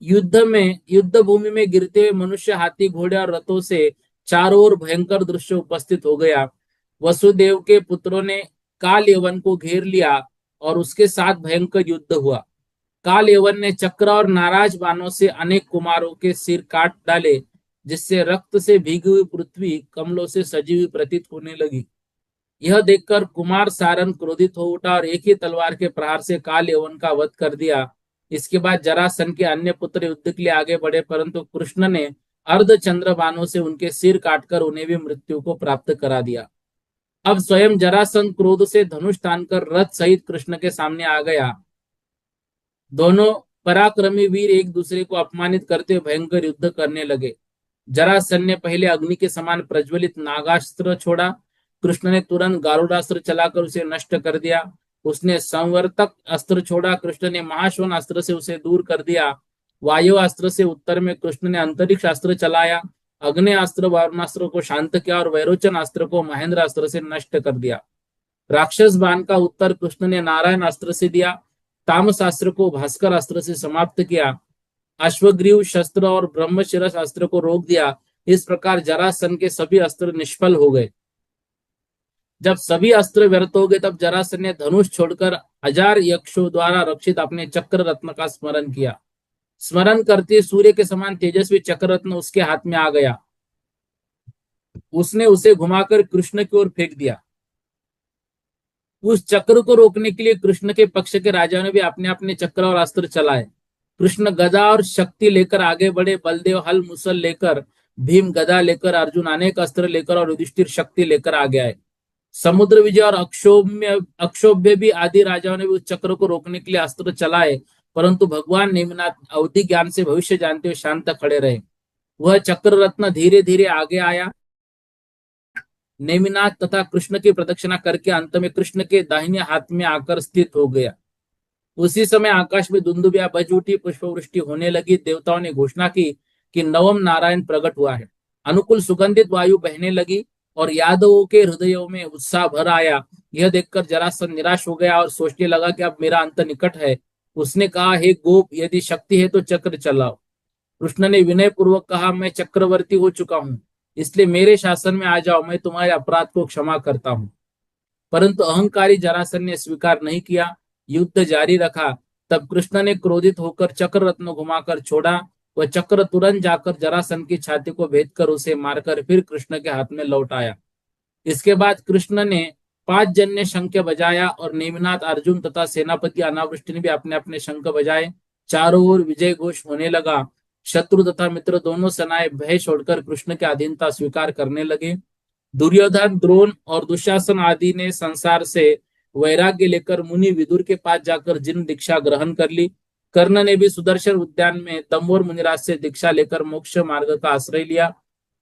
युद्ध भूमि में गिरते हुए मनुष्य, हाथी, घोड़े और रथों से चारों ओर भयंकर दृश्य उपस्थित हो गया। वसुदेव के पुत्रों ने काल यवन को घेर लिया और उसके साथ भयंकर युद्ध हुआ। काल यवन ने चक्र और नाराज बाणों से अनेक कुमारों के सिर काट डाले, जिससे रक्त से भीगी हुई पृथ्वी कमलों से सजी हुई प्रतीत होने लगी। यह देखकर कुमार सारन क्रोधित हो उठा और एक ही तलवार के प्रहार से काल यवन का वध कर दिया। इसके बाद जरासंध के अन्य पुत्र युद्ध के लिए आगे बढ़े, परंतु कृष्ण ने अर्धचंद्र बाणों से उनके सिर काटकर उन्हें भी मृत्यु को प्राप्त करा दिया। अब स्वयं जरासंध क्रोध से धनुष तानकर रथ सहित कृष्ण के सामने आ गया। दोनों पराक्रमी वीर एक दूसरे को अपमानित करते हुए भयंकर युद्ध करने लगे। जरासंध ने पहले अग्नि के समान प्रज्वलित नागास्त्र छोड़ा। कृष्ण ने तुरंत गारुडास्त्र चलाकर उसे नष्ट कर दिया। उसने संवर्तक अस्त्र छोड़ा। कृष्ण ने महाश्वन अस्त्र से उसे दूर कर दिया। वायु अस्त्र से उत्तर में कृष्ण ने अंतरिक्ष अस्त्र चलाया। अग्नि अस्त्र वारुणास्त्र को शांत किया और वैरोचन अस्त्र को महेंद्र अस्त्र से नष्ट कर दिया। राक्षस बाण का उत्तर कृष्ण ने नारायण अस्त्र से दिया। तामस अस्त्र को भास्कर अस्त्र से समाप्त किया। अश्वग्रीव शस्त्र और ब्रह्मशिरस अस्त्र को रोक दिया। इस प्रकार जरासंध के सभी अस्त्र निष्फल हो गए। जब सभी अस्त्र व्यर्थ हो गए, तब जरासंध ने धनुष छोड़कर हजार यक्षों द्वारा रक्षित अपने चक्र रत्न का स्मरण किया। स्मरण करते सूर्य के समान तेजस्वी चक्र रत्न उसके हाथ में आ गया। उसने उसे घुमाकर कृष्ण की ओर फेंक दिया। उस चक्र को रोकने के लिए कृष्ण के पक्ष के राजाओं ने भी अपने अपने चक्र और अस्त्र चलाए। कृष्ण गदा और शक्ति लेकर आगे बढ़े। बलदेव हल मुसल लेकर, भीम गदा लेकर, अर्जुन अनेक अस्त्र लेकर और युधिष्ठिर शक्ति लेकर आगे आए। समुद्र विजय और अक्षोभ्य भी आदि राजाओं ने भी उस चक्र को रोकने के लिए अस्त्र चलाए, परंतु भगवान नेमिनाथ अवधि ज्ञान से भविष्य जानते हुए शांत खड़े रहे। वह चक्र रत्न धीरे धीरे आगे आया। नेमिनाथ तथा कृष्ण की प्रदक्षिणा करके अंत में कृष्ण के दाहिने हाथ में आकर स्थित हो गया। उसी समय आकाश में दुंदुभिया बज उठी, पुष्पवृष्टि होने लगी। देवताओं ने घोषणा की कि नवम नारायण प्रकट हुआ है। अनुकूल सुगंधित वायु बहने लगी और यादवों के हृदयों में उत्साह भर आया। यह देखकर जरासंध निराश हो गया और सोचने लगा कि अब मेरा अंत निकट है। उसने कहा, हे गोप, यदि शक्ति है तो चक्र चलाओ। कृष्ण ने विनय पूर्वक कहा, मैं चक्रवर्ती हो चुका हूं, इसलिए मेरे शासन में आ जाओ, मैं तुम्हारे अपराध को क्षमा करता हूं। परंतु अहंकारी जरासंध ने स्वीकार नहीं किया, युद्ध जारी रखा। तब कृष्ण ने क्रोधित होकर चक्र रत्न घुमाकर छोड़ा। वह चक्र तुरंत जाकर जरासंध की छाती को भेद कर उसे मारकर फिर कृष्ण के हाथ में लौट आया। इसके बाद कृष्ण ने 5 जन ने शंख बजाया और नेमिनाथ अर्जुन तथा सेनापति अनावृष्टि ने भी अपने अपने शंख बजाए। चारों ओर विजय घोष होने लगा। शत्रु तथा मित्र दोनों सेनाएं भय छोड़कर कृष्ण की अधीनता स्वीकार करने लगे। दुर्योधन, द्रोण और दुशासन आदि ने संसार से वैराग्य लेकर मुनि विदुर के पास जाकर जिन दीक्षा ग्रहण कर ली। कर्ण ने भी सुदर्शन उद्यान में तंबोर मुनिराज से दीक्षा लेकर मोक्ष मार्ग का आश्रय लिया।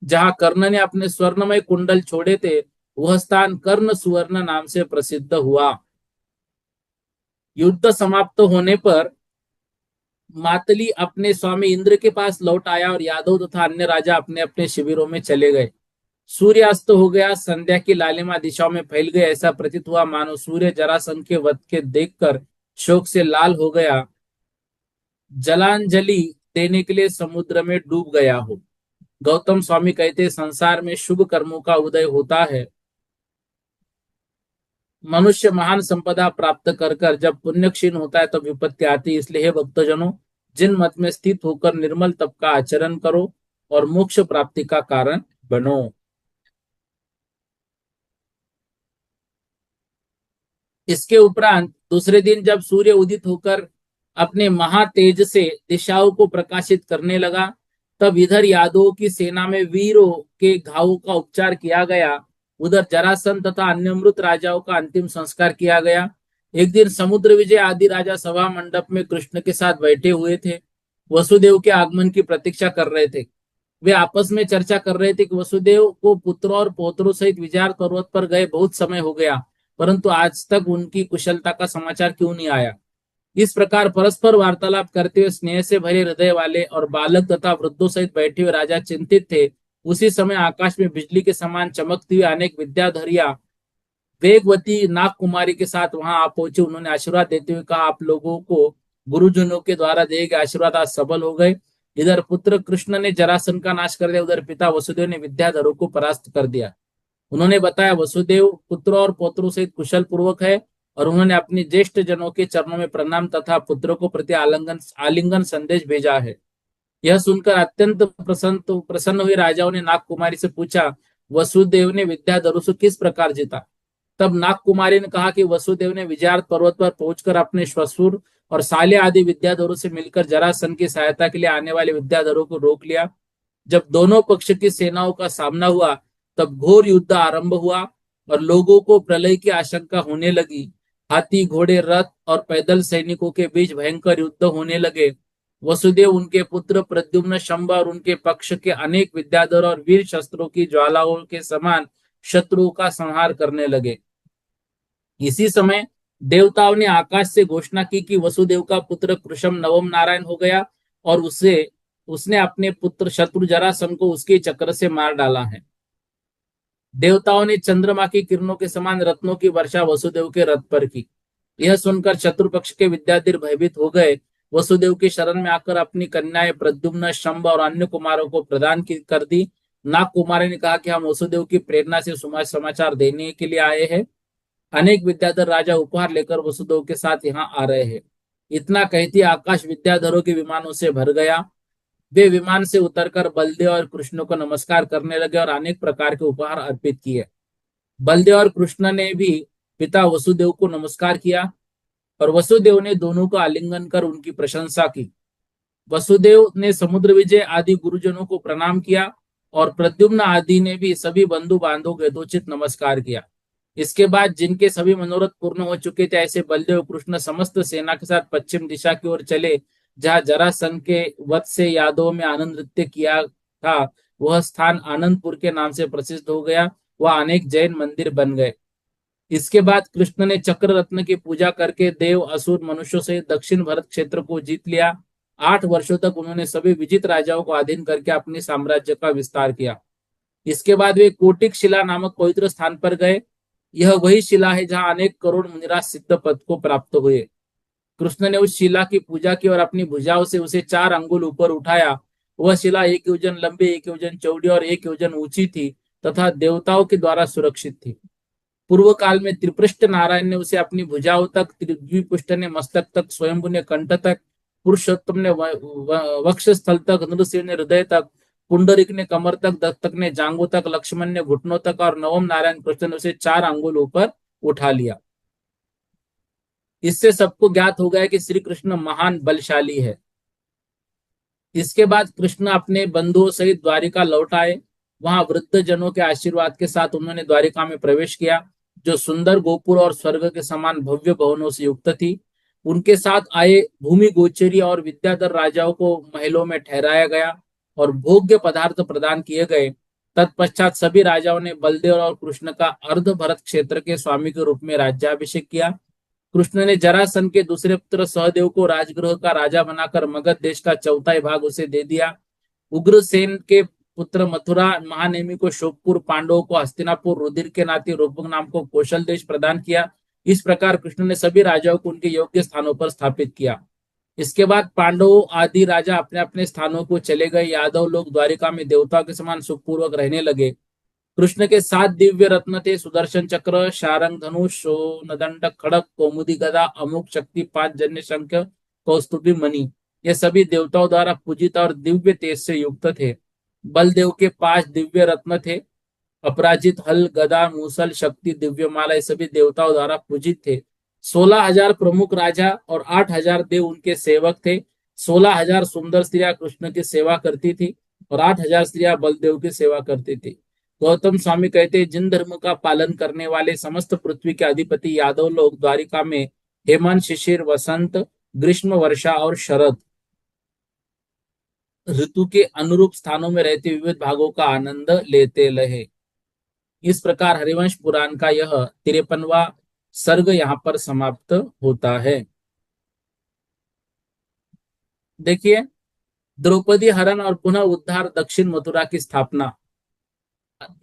जहां कर्ण ने अपने स्वर्णमय कुंडल छोड़े थे, वह स्थान कर्ण सुवर्ण नाम से प्रसिद्ध हुआ। युद्ध समाप्त होने पर मातली अपने स्वामी इंद्र के पास लौट आया और यादव तथा अन्य राजा अपने अपने शिविरों में चले गए। सूर्यास्त हो गया, संध्या की लालिमा दिशाओं में फैल गई। ऐसा प्रतीत हुआ मानो सूर्य जरासंध के वध के देखकर शोक से लाल हो गया, जलांजलि देने के लिए समुद्र में डूब गया हो। गौतम स्वामी कहते, संसार में शुभ कर्मों का उदय होता है। मनुष्य महान संपदा प्राप्त कर कर जब पुण्य क्षीण होता है तो विपत्ति आती है। इसलिए हे भक्तजनों, जिन मत में स्थित होकर निर्मल तप का आचरण करो और मोक्ष प्राप्ति का कारण बनो। इसके उपरांत दूसरे दिन जब सूर्य उदित होकर अपने महातेज से दिशाओं को प्रकाशित करने लगा, तब इधर यादवों की सेना में वीरों के घावों का उपचार किया गया, उधर जरासंध तथा अन्य मृत राजाओं का अंतिम संस्कार किया गया। एक दिन समुद्र विजय आदि राजा सभा मंडप में कृष्ण के साथ बैठे हुए थे, वसुदेव के आगमन की प्रतीक्षा कर रहे थे। वे आपस में चर्चा कर रहे थे कि वसुदेव को पुत्रों और पौत्रों सहित विजय पर्वत पर गए बहुत समय हो गया, परंतु आज तक उनकी कुशलता का समाचार क्यों नहीं आया। इस प्रकार परस्पर वार्तालाप करते हुए स्नेह से भरे हृदय वाले और बालक तथा वृद्धों सहित बैठे हुए राजा चिंतित थे। उसी समय आकाश में बिजली के समान चमकती हुई अनेक विद्याधरिया वेगवती नाग कुमारी के साथ वहां आ पहुंचे। उन्होंने आशीर्वाद देते हुए कहा, आप लोगों को गुरुजनों के द्वारा दिए गए आशीर्वाद आज सफल हो गए। इधर पुत्र कृष्ण ने जरासंध का नाश कर दिया, उधर पिता वसुदेव ने विद्याधरों को परास्त कर दिया। उन्होंने बताया, वसुदेव पुत्रों और पौत्रों सहित कुशल पूर्वक है और उन्होंने अपने ज्येष्ठ जनों के चरणों में प्रणाम तथा पुत्रों को प्रति आलिंगन आलिंगन संदेश भेजा है। यह सुनकर अत्यंत प्रसन्न हुए राजाओं ने नाग कुमारी से पूछा, वसुदेव ने विद्याधरों से किस प्रकार जीता। तब नाग कुमारी ने कहा कि वसुदेव ने विजयार्थ पर्वत पर पहुंचकर अपने श्वशुर और साले आदि विद्याधरों से मिलकर जरासंध की सहायता के लिए आने वाले विद्याधरों को रोक लिया। जब दोनों पक्ष की सेनाओं का सामना हुआ, तब घोर युद्ध आरंभ हुआ और लोगों को प्रलय की आशंका होने लगी। हाथी, घोड़े, रथ और पैदल सैनिकों के बीच भयंकर युद्ध होने लगे। वसुदेव, उनके पुत्र प्रद्युम्न, शंब और उनके पक्ष के अनेक विद्याधर और वीर शस्त्रों की ज्वालाओं के समान शत्रुओं का संहार करने लगे। इसी समय देवताओं ने आकाश से घोषणा की कि वसुदेव का पुत्र कृशम नवम नारायण हो गया और उसने अपने पुत्र शत्रु जरासंध को उसके चक्र से मार डाला है। देवताओं ने चंद्रमा की किरणों के समान रत्नों की वर्षा वसुदेव के रथ पर की। यह सुनकर शत्रु पक्ष के विद्याधीर भयभीत हो गए। वसुदेव की शरण में आकर अपनी कन्याएं प्रद्युम्न, शंब और अन्य कुमारों को प्रदान कर दी। नाग कुमारी ने कहा कि हम वसुदेव की प्रेरणा से समाचार देने के लिए आए हैं। अनेक विद्याधर राजा उपहार लेकर वसुदेव के साथ यहाँ आ रहे हैं। इतना कहती आकाश विद्याधरों के विमानों से भर गया। वे विमान से उतरकर बलदेव और कृष्ण को नमस्कार करने लगे और अनेक प्रकार के उपहार अर्पित किए। बलदेव और कृष्ण ने भी पिता वसुदेव को नमस्कार किया और वसुदेव ने दोनों को आलिंगन कर उनकी प्रशंसा की। वसुदेव ने समुद्र विजय आदि गुरुजनों को प्रणाम किया और प्रद्युम्न आदि ने भी सभी बंधु बांधवों को यथोचित नमस्कार किया। इसके बाद जिनके सभी मनोरथ पूर्ण हो चुके थे, ऐसे बलदेव कृष्ण समस्त सेना के साथ पश्चिम दिशा की ओर चले। जहां जरासंध के वध से यादवों में आनंद नृत्य किया था, वह स्थान आनंदपुर के नाम से प्रसिद्ध हो गया। वह अनेक जैन मंदिर बन गए। इसके बाद कृष्ण ने चक्र रत्न की पूजा करके देव, असुर, मनुष्यों से दक्षिण भरत क्षेत्र को जीत लिया। 8 वर्षों तक उन्होंने सभी विजित राजाओं को अधीन करके अपने साम्राज्य का विस्तार किया। इसके बाद वे कोटिक शिला नामक पवित्र स्थान पर गए। यह वही शिला है जहां अनेक करोड़ मुनिराज सिद्ध पद को प्राप्त हुए। कृष्ण ने उस शिला की पूजा की और अपनी भुजाओं से उसे 4 अंगुल ऊपर उठाया वह शिला 1 योजन लंबी, 1 योजन चौड़ी और 1 योजन ऊंची थी तथा देवताओं के द्वारा सुरक्षित थी। पूर्व काल में त्रिपृष्ठ नारायण ने उसे अपनी भुजाओं तक, द्विपुष्ट ने मस्तक तक, स्वयंभू ने कंठ तक, पुरुषोत्तम ने वक्ष स्थल तक, नृसिंह ने हृदय तक, पुंडरिक ने कमर तक, दत्तक ने जांघों तक, लक्ष्मण ने घुटनों तक और नवम नारायण कृष्ण ने उसे 4 अंगुल ऊपर उठा लिया। इससे सबको ज्ञात हो गया कि श्री कृष्ण महान बलशाली है। इसके बाद कृष्ण अपने बंधुओं सहित द्वारिका लौट आए। वहां वृद्ध जनों के आशीर्वाद के साथ उन्होंने द्वारिका में प्रवेश किया, जो सुंदर गोपुर और स्वर्ग के समान भव्य भवनों से युक्त थी। उनके साथ आए भूमि गोचरी और विद्याधर राजाओं को महलों में ठहराया गया और भोग्य पदार्थ प्रदान किए गए। तत्पश्चात सभी राजाओं ने बलदेव और कृष्ण का अर्ध भरत क्षेत्र के स्वामी के रूप में राज्याभिषेक किया। कृष्ण ने जरासंध के दूसरे पुत्र सहदेव को राजगृह का राजा बनाकर मगध देश का चौथाई भाग उसे दे दिया। उग्रसेन के पुत्र मथुरा महानेमी को शोकपुर, पांडवों को हस्तिनापुर, रुधिर के नाती रूपक नाम को कौशल देश प्रदान किया। इस प्रकार कृष्ण ने सभी राजाओं को उनके योग्य स्थानों पर स्थापित किया। इसके बाद पांडवों आदि राजा अपने अपने स्थानों को चले गए। यादव लोग द्वारिका में देवताओं के समान सुखपूर्वक रहने लगे। कृष्ण के 7 दिव्य रत्न थे: सुदर्शन चक्र, शारंग धनुष, सोनदंड खड़ग, कौमुदी गदा, अमुक शक्ति, 5 जन्य शंख, कौस्तुभी मणि। ये सभी देवताओं द्वारा पूजित और दिव्य तेज से युक्त थे। बलदेव के 5 दिव्य रत्न थे: अपराजित, हल, गदा, मूसल, शक्ति, दिव्यमाला। ये सभी देवताओं द्वारा पूजित थे। 16,000 प्रमुख राजा और 8,000 देव उनके सेवक थे। 16,000 सुंदर स्त्रियां कृष्ण की सेवा करती थी और 8,000 स्त्रियां बलदेव की सेवा करती थी। गौतम स्वामी कहते हैं, जिन धर्म का पालन करने वाले समस्त पृथ्वी के अधिपति यादव लोग द्वारिका में हेमंत, शिशिर, वसंत, ग्रीष्म, वर्षा और शरद ऋतु के अनुरूप स्थानों में रहते विविध भागों का आनंद लेते रहे। इस प्रकार हरिवंश पुराण का यह 53वां सर्ग यहाँ पर समाप्त होता है। देखिए, द्रौपदी हरण और पुनः उद्धार, दक्षिण मथुरा की स्थापना।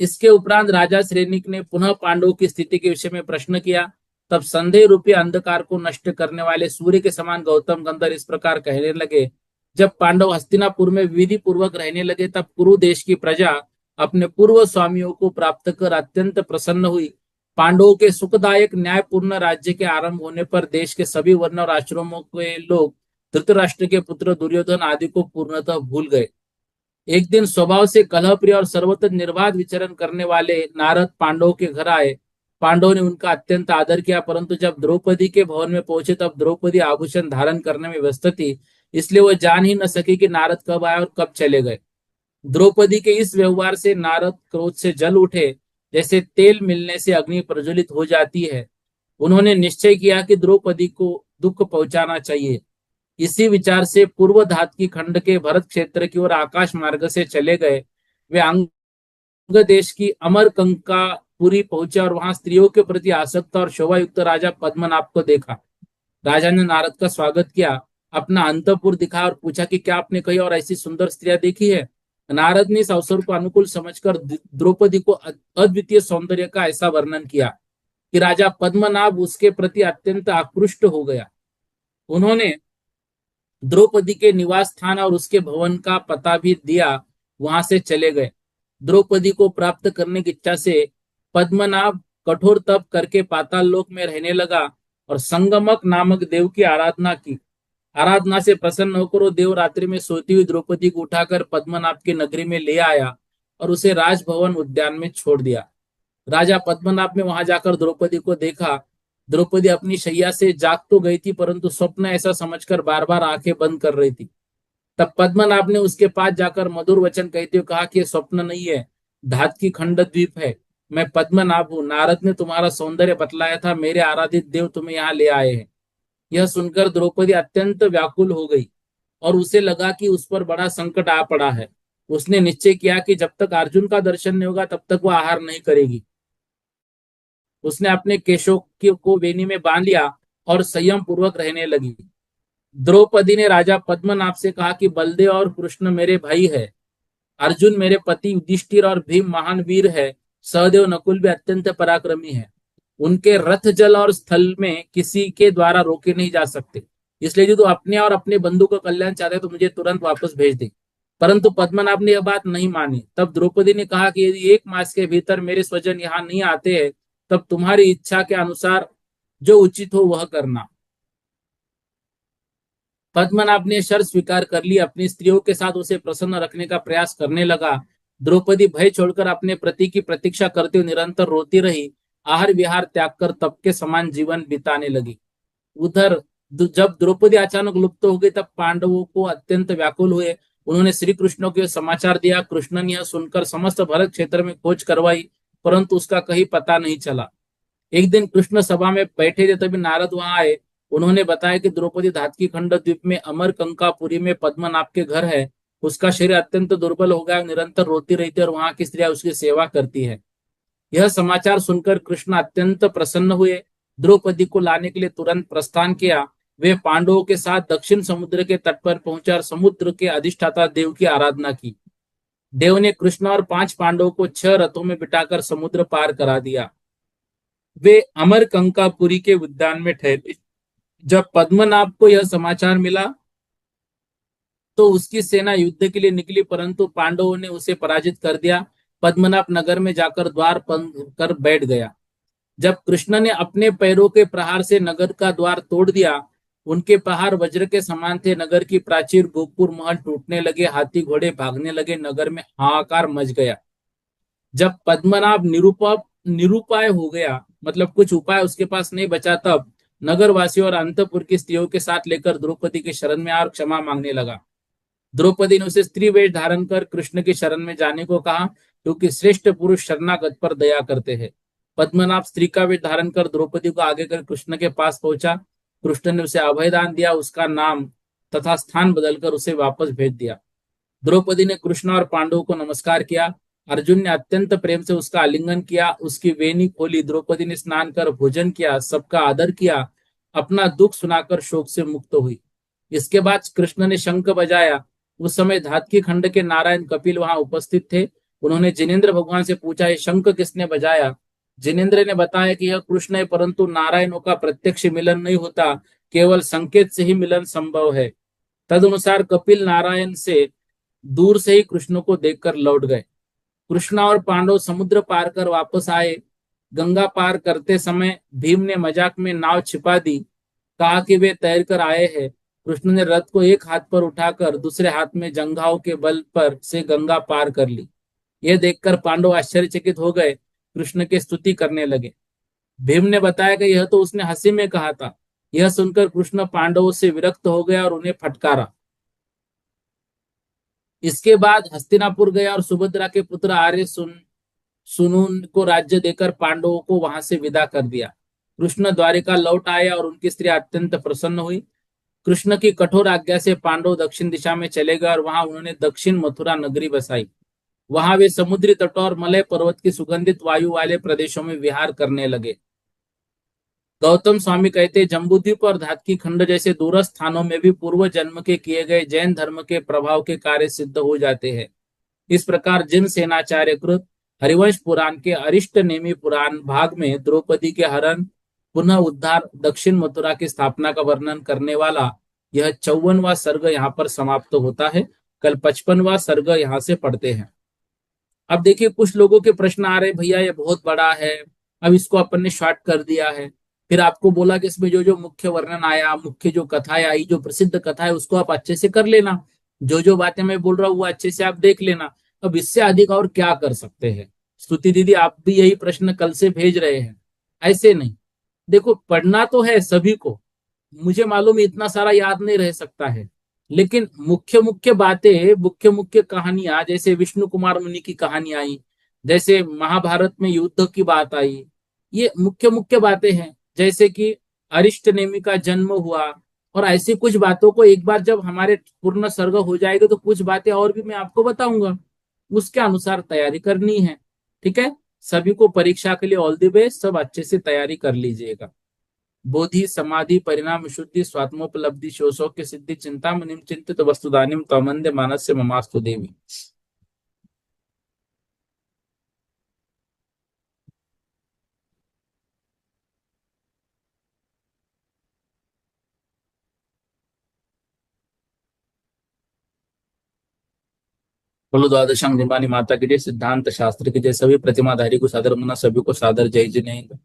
इसके उपरांत राजा श्रेनिक ने पुनः पांडवों की स्थिति के विषय में प्रश्न किया। तब संदेह रूपी अंधकार को नष्ट करने वाले सूर्य के समान गौतम गंधर्व इस प्रकार कहने लगे: जब पांडव हस्तिनापुर में विधि पूर्वक रहने लगे, तब कुरु देश की प्रजा अपने पूर्व स्वामियों को प्राप्त कर अत्यंत प्रसन्न हुई। पांडवों के सुखदायक न्यायपूर्ण राज्य के आरंभ होने पर देश के सभी वर्ण और आश्रमों के लोग धृतराष्ट्र के पुत्र दुर्योधन आदि को पूर्णतः भूल गए। एक दिन स्वभाव से कलहप्रिय और सर्वत्र निर्बाध विचरण करने वाले नारद पांडवों के घर आए। पांडवों ने उनका अत्यंत आदर किया, परंतु जब द्रौपदी के भवन में पहुंचे तब द्रौपदी आभूषण धारण करने में व्यस्त थी, इसलिए वह जान ही न सकी कि नारद कब आए और कब चले गए। द्रौपदी के इस व्यवहार से नारद क्रोध से जल उठे, जैसे तेल मिलने से अग्नि प्रज्वलित हो जाती है। उन्होंने निश्चय किया कि द्रौपदी को दुख पहुंचाना चाहिए। इसी विचार से पूर्व धात की खंड के भरत क्षेत्र की ओर आकाश मार्ग से चले गए। वे अंग देश की अमरकंकापुरी पहुंचे और वहां स्त्रियों के प्रति आसक्त और शोभायुक्त राजा पद्मनाभ को देखा। राजा ने नारद का स्वागत किया, अपना अंतपुर दिखाया और पूछा कि क्या आपने कहीं और ऐसी सुंदर स्त्रियां देखी है। नारद ने इस अवसर को अनुकूल समझकर द्रौपदी को अद्वितीय सौंदर्य का ऐसा वर्णन किया कि राजा पद्मनाभ उसके प्रति अत्यंत आकृष्ट हो गया। उन्होंने द्रौपदी के निवास स्थान और उसके भवन का पता भी दिया, वहां से चले गए। द्रौपदी को प्राप्त करने की इच्छा से पद्मनाभ कठोर तप करके पाताल लोक में रहने लगा और संगमक नामक देव की आराधना की। आराधना से प्रसन्न होकर वो देव रात्रि में सोती हुई द्रौपदी को उठाकर पद्मनाभ की नगरी में ले आया और उसे राजभवन उद्यान में छोड़ दिया। राजा पद्मनाभ ने वहां जाकर द्रौपदी को देखा। द्रौपदी अपनी शैया से जाग तो गई थी, परंतु स्वप्न ऐसा समझकर बार बार आंखें बंद कर रही थी। तब पद्मनाभ ने उसके पास जाकर मधुर वचन कहते हुए कहा कि यह स्वप्न नहीं है, धात की खंड द्वीप है। मैं पद्मनाभ हूँ, नारद ने तुम्हारा सौंदर्य बतलाया था, मेरे आराधित देव तुम्हें यहाँ ले आए हैं। यह सुनकर द्रौपदी अत्यंत व्याकुल हो गई और उसे लगा कि उस पर बड़ा संकट आ पड़ा है। उसने निश्चय किया कि जब तक अर्जुन का दर्शन नहीं होगा तब तक वह आहार नहीं करेगी। उसने अपने केशों को वेणी में बांध लिया और संयम पूर्वक रहने लगी। द्रौपदी ने राजा पद्मनाभ से कहा कि बलदेव और कृष्ण मेरे भाई है, अर्जुन मेरे पति युधिष्ठिर और भीम महान वीर है, सहदेव नकुल भी अत्यंत पराक्रमी है। उनके रथ जल और स्थल में किसी के द्वारा रोके नहीं जा सकते। इसलिए यदि तू अपने और अपने बंधु का कल्याण चाहते तो मुझे तुरंत वापस भेज दे। परंतु पद्मनाभ ने यह बात नहीं मानी। तब द्रौपदी ने कहा कि यदि 1 मास के भीतर मेरे स्वजन यहाँ नहीं आते हैं, तब तुम्हारी इच्छा के अनुसार जो उचित हो वह करना। पद्मनाभ ने शर्त स्वीकार कर ली, अपनी स्त्रियों के साथ उसे प्रसन्न रखने का प्रयास करने लगा। द्रौपदी भय छोड़कर अपने पति की प्रतीक्षा करते हुए निरंतर रोती रही, आहार विहार त्याग कर तप के समान जीवन बिताने लगी। उधर जब द्रौपदी अचानक लुप्त हो गई, तब पांडवों को अत्यंत व्याकुल हुए। उन्होंने श्री कृष्ण को समाचार दिया। कृष्ण ने यह सुनकर समस्त भरत क्षेत्र में खोज करवाई, परंतु उसका कहीं पता नहीं चला। एक दिन कृष्ण सभा में बैठे थे, तभी नारद वहां आए। उन्होंने बताया कि द्रौपदी धातकी खंड द्वीप में अमरकंकापुरी में पद्मनाभ के घर है। उसका शरीर अत्यंत दुर्बल हो गया, निरंतर रोती रहती है और वहां की स्त्रियां उसकी सेवा करती है। यह समाचार सुनकर कृष्ण अत्यंत प्रसन्न हुए। द्रौपदी को लाने के लिए तुरंत प्रस्थान किया। वे पांडवों के साथ दक्षिण समुद्र के तट पर पहुंचे और समुद्र के अधिष्ठाता देव की आराधना की। देव ने कृष्ण और 5 पांडवों को 6 रथों में बिठाकर समुद्र पार करा दिया। वे अमरकंकापुरी के उद्यान में ठहरे। जब पद्मनाभ को यह समाचार मिला, तो उसकी सेना युद्ध के लिए निकली, परंतु पांडवों ने उसे पराजित कर दिया। पद्मनाभ नगर में जाकर द्वार बंद कर बैठ गया। जब कृष्ण ने अपने पैरों के प्रहार से नगर का द्वार तोड़ दिया, उनके प्रहार वज्र के समान थे। नगर की प्राचीर, गोपुर, महल टूटने लगे, हाथी घोड़े भागने लगे, नगर में हाहाकार मच गया। जब पद्मनाभ निरुपाय हो गया, मतलब कुछ उपाय उसके पास नहीं बचा, तब नगर वासियों और अंतपुर की स्त्रियों के साथ लेकर द्रौपदी के शरण में आ और क्षमा मांगने लगा। द्रौपदी ने उसे स्त्री वेश धारण कर कृष्ण की शरण में जाने को कहा, क्योंकि श्रेष्ठ पुरुष शरणागत पर दया करते हैं। पद्मनाभ स्त्री का वेश धारण कर द्रौपदी को आगे कर कृष्ण के पास पहुंचा। कृष्ण ने उसे अभयदान दिया, उसका नाम तथा स्थान बदलकर उसे वापस भेज दिया। द्रौपदी ने कृष्ण और पांडवों को नमस्कार किया। अर्जुन ने अत्यंत प्रेम से उसका आलिंगन किया, उसकी वेणी खोली। द्रौपदी ने स्नान कर भोजन किया, सबका आदर किया, अपना दुख सुनाकर शोक से मुक्त हुई। इसके बाद कृष्ण ने शंख बजाया। उस समय धातकी खंड के नारायण कपिल वहां उपस्थित थे। उन्होंने जिनेन्द्र भगवान से पूछा, ये शंख किसने बजाया? जिनेन्द्र ने बताया कि यह कृष्ण है, परंतु नारायणों का प्रत्यक्ष मिलन नहीं होता, केवल संकेत से ही मिलन संभव है। तदनुसार कपिल नारायण से दूर से ही कृष्ण को देखकर लौट गए। कृष्ण और पांडव समुद्र पार कर वापस आए। गंगा पार करते समय भीम ने मजाक में नाव छिपा दी, कहा कि वे तैर कर आए हैं। कृष्ण ने रथ को एक हाथ पर उठाकर दूसरे हाथ में जंघाओं के बल पर से गंगा पार कर ली। यह देखकर पांडव आश्चर्यचकित हो गए, कृष्ण की स्तुति करने लगे। भीम ने बताया कि यह तो उसने हंसी में कहा था। यह सुनकर कृष्ण पांडवों से विरक्त हो गया और उन्हें फटकारा। इसके बाद हस्तिनापुर गया और सुभद्रा के पुत्र आर्य सुनून को राज्य देकर पांडवों को वहां से विदा कर दिया। कृष्ण द्वारिका लौट आए और उनकी स्त्री अत्यंत प्रसन्न हुई। कृष्ण की कठोर आज्ञा से पांडव दक्षिण दिशा में चले गए और वहां उन्होंने दक्षिण मथुरा नगरी बसाई। वहां वे समुद्री तटों और मलय पर्वत की सुगंधित वायु वाले प्रदेशों में विहार करने लगे। गौतम स्वामी कहते, जम्बूद्वीप और धातकी खंड जैसे दूरस्थ स्थानों में भी पूर्व जन्म के किए गए जैन धर्म के प्रभाव के कार्य सिद्ध हो जाते हैं। इस प्रकार जिन सेनाचार्य कृत हरिवंश पुराण के अरिष्ट नेमि पुराण भाग में द्रौपदी के हरण, पुनः उद्धार, दक्षिण मथुरा की स्थापना का वर्णन करने वाला यह 54वां सर्ग यहाँ पर समाप्त होता है। कल 55वां सर्ग यहाँ से पढ़ते हैं। अब देखिए, कुछ लोगों के प्रश्न आ रहे, भैया ये बहुत बड़ा है, अब इसको अपन ने शॉर्ट कर दिया है। फिर आपको बोला कि इसमें जो जो मुख्य वर्णन आया, मुख्य जो कथाएं आई, जो प्रसिद्ध कथा है, उसको आप अच्छे से कर लेना। जो जो बातें मैं बोल रहा हूँ वो अच्छे से आप देख लेना। अब इससे अधिक और क्या कर सकते हैं? स्तुति दीदी, आप भी यही प्रश्न कल से भेज रहे हैं। ऐसे नहीं। देखो, पढ़ना तो है सभी को, मुझे मालूम है इतना सारा याद नहीं रह सकता है, लेकिन मुख्य मुख्य बातें, मुख्य मुख्य कहानियां, जैसे विष्णु कुमार मुनि की कहानी आई, जैसे महाभारत में युद्ध की बात आई, ये मुख्य मुख्य बातें हैं। जैसे कि अरिष्ट नेमि का जन्म हुआ, और ऐसी कुछ बातों को एक बार जब हमारे पूर्ण सर्ग हो जाएगा, तो कुछ बातें और भी मैं आपको बताऊंगा, उसके अनुसार तैयारी करनी है। ठीक है? सभी को परीक्षा के लिए ऑल द बेस्ट, सब अच्छे से तैयारी कर लीजिएगा। बोधि समाधि परिणाम विशुद्धि स्वात्मोपलब्धि शोषोक्य सिद्धि चिंता मुनिम चिंतित वस्तुदानिम तमंदे मानस्य ममास्तु देवी। बोलो द्वादशांग निमानी माता की जय, सिद्धांत शास्त्र की जय, सभी प्रतिमाधारी को सादर मना, सभी को सादर जय जिनेन्द्र।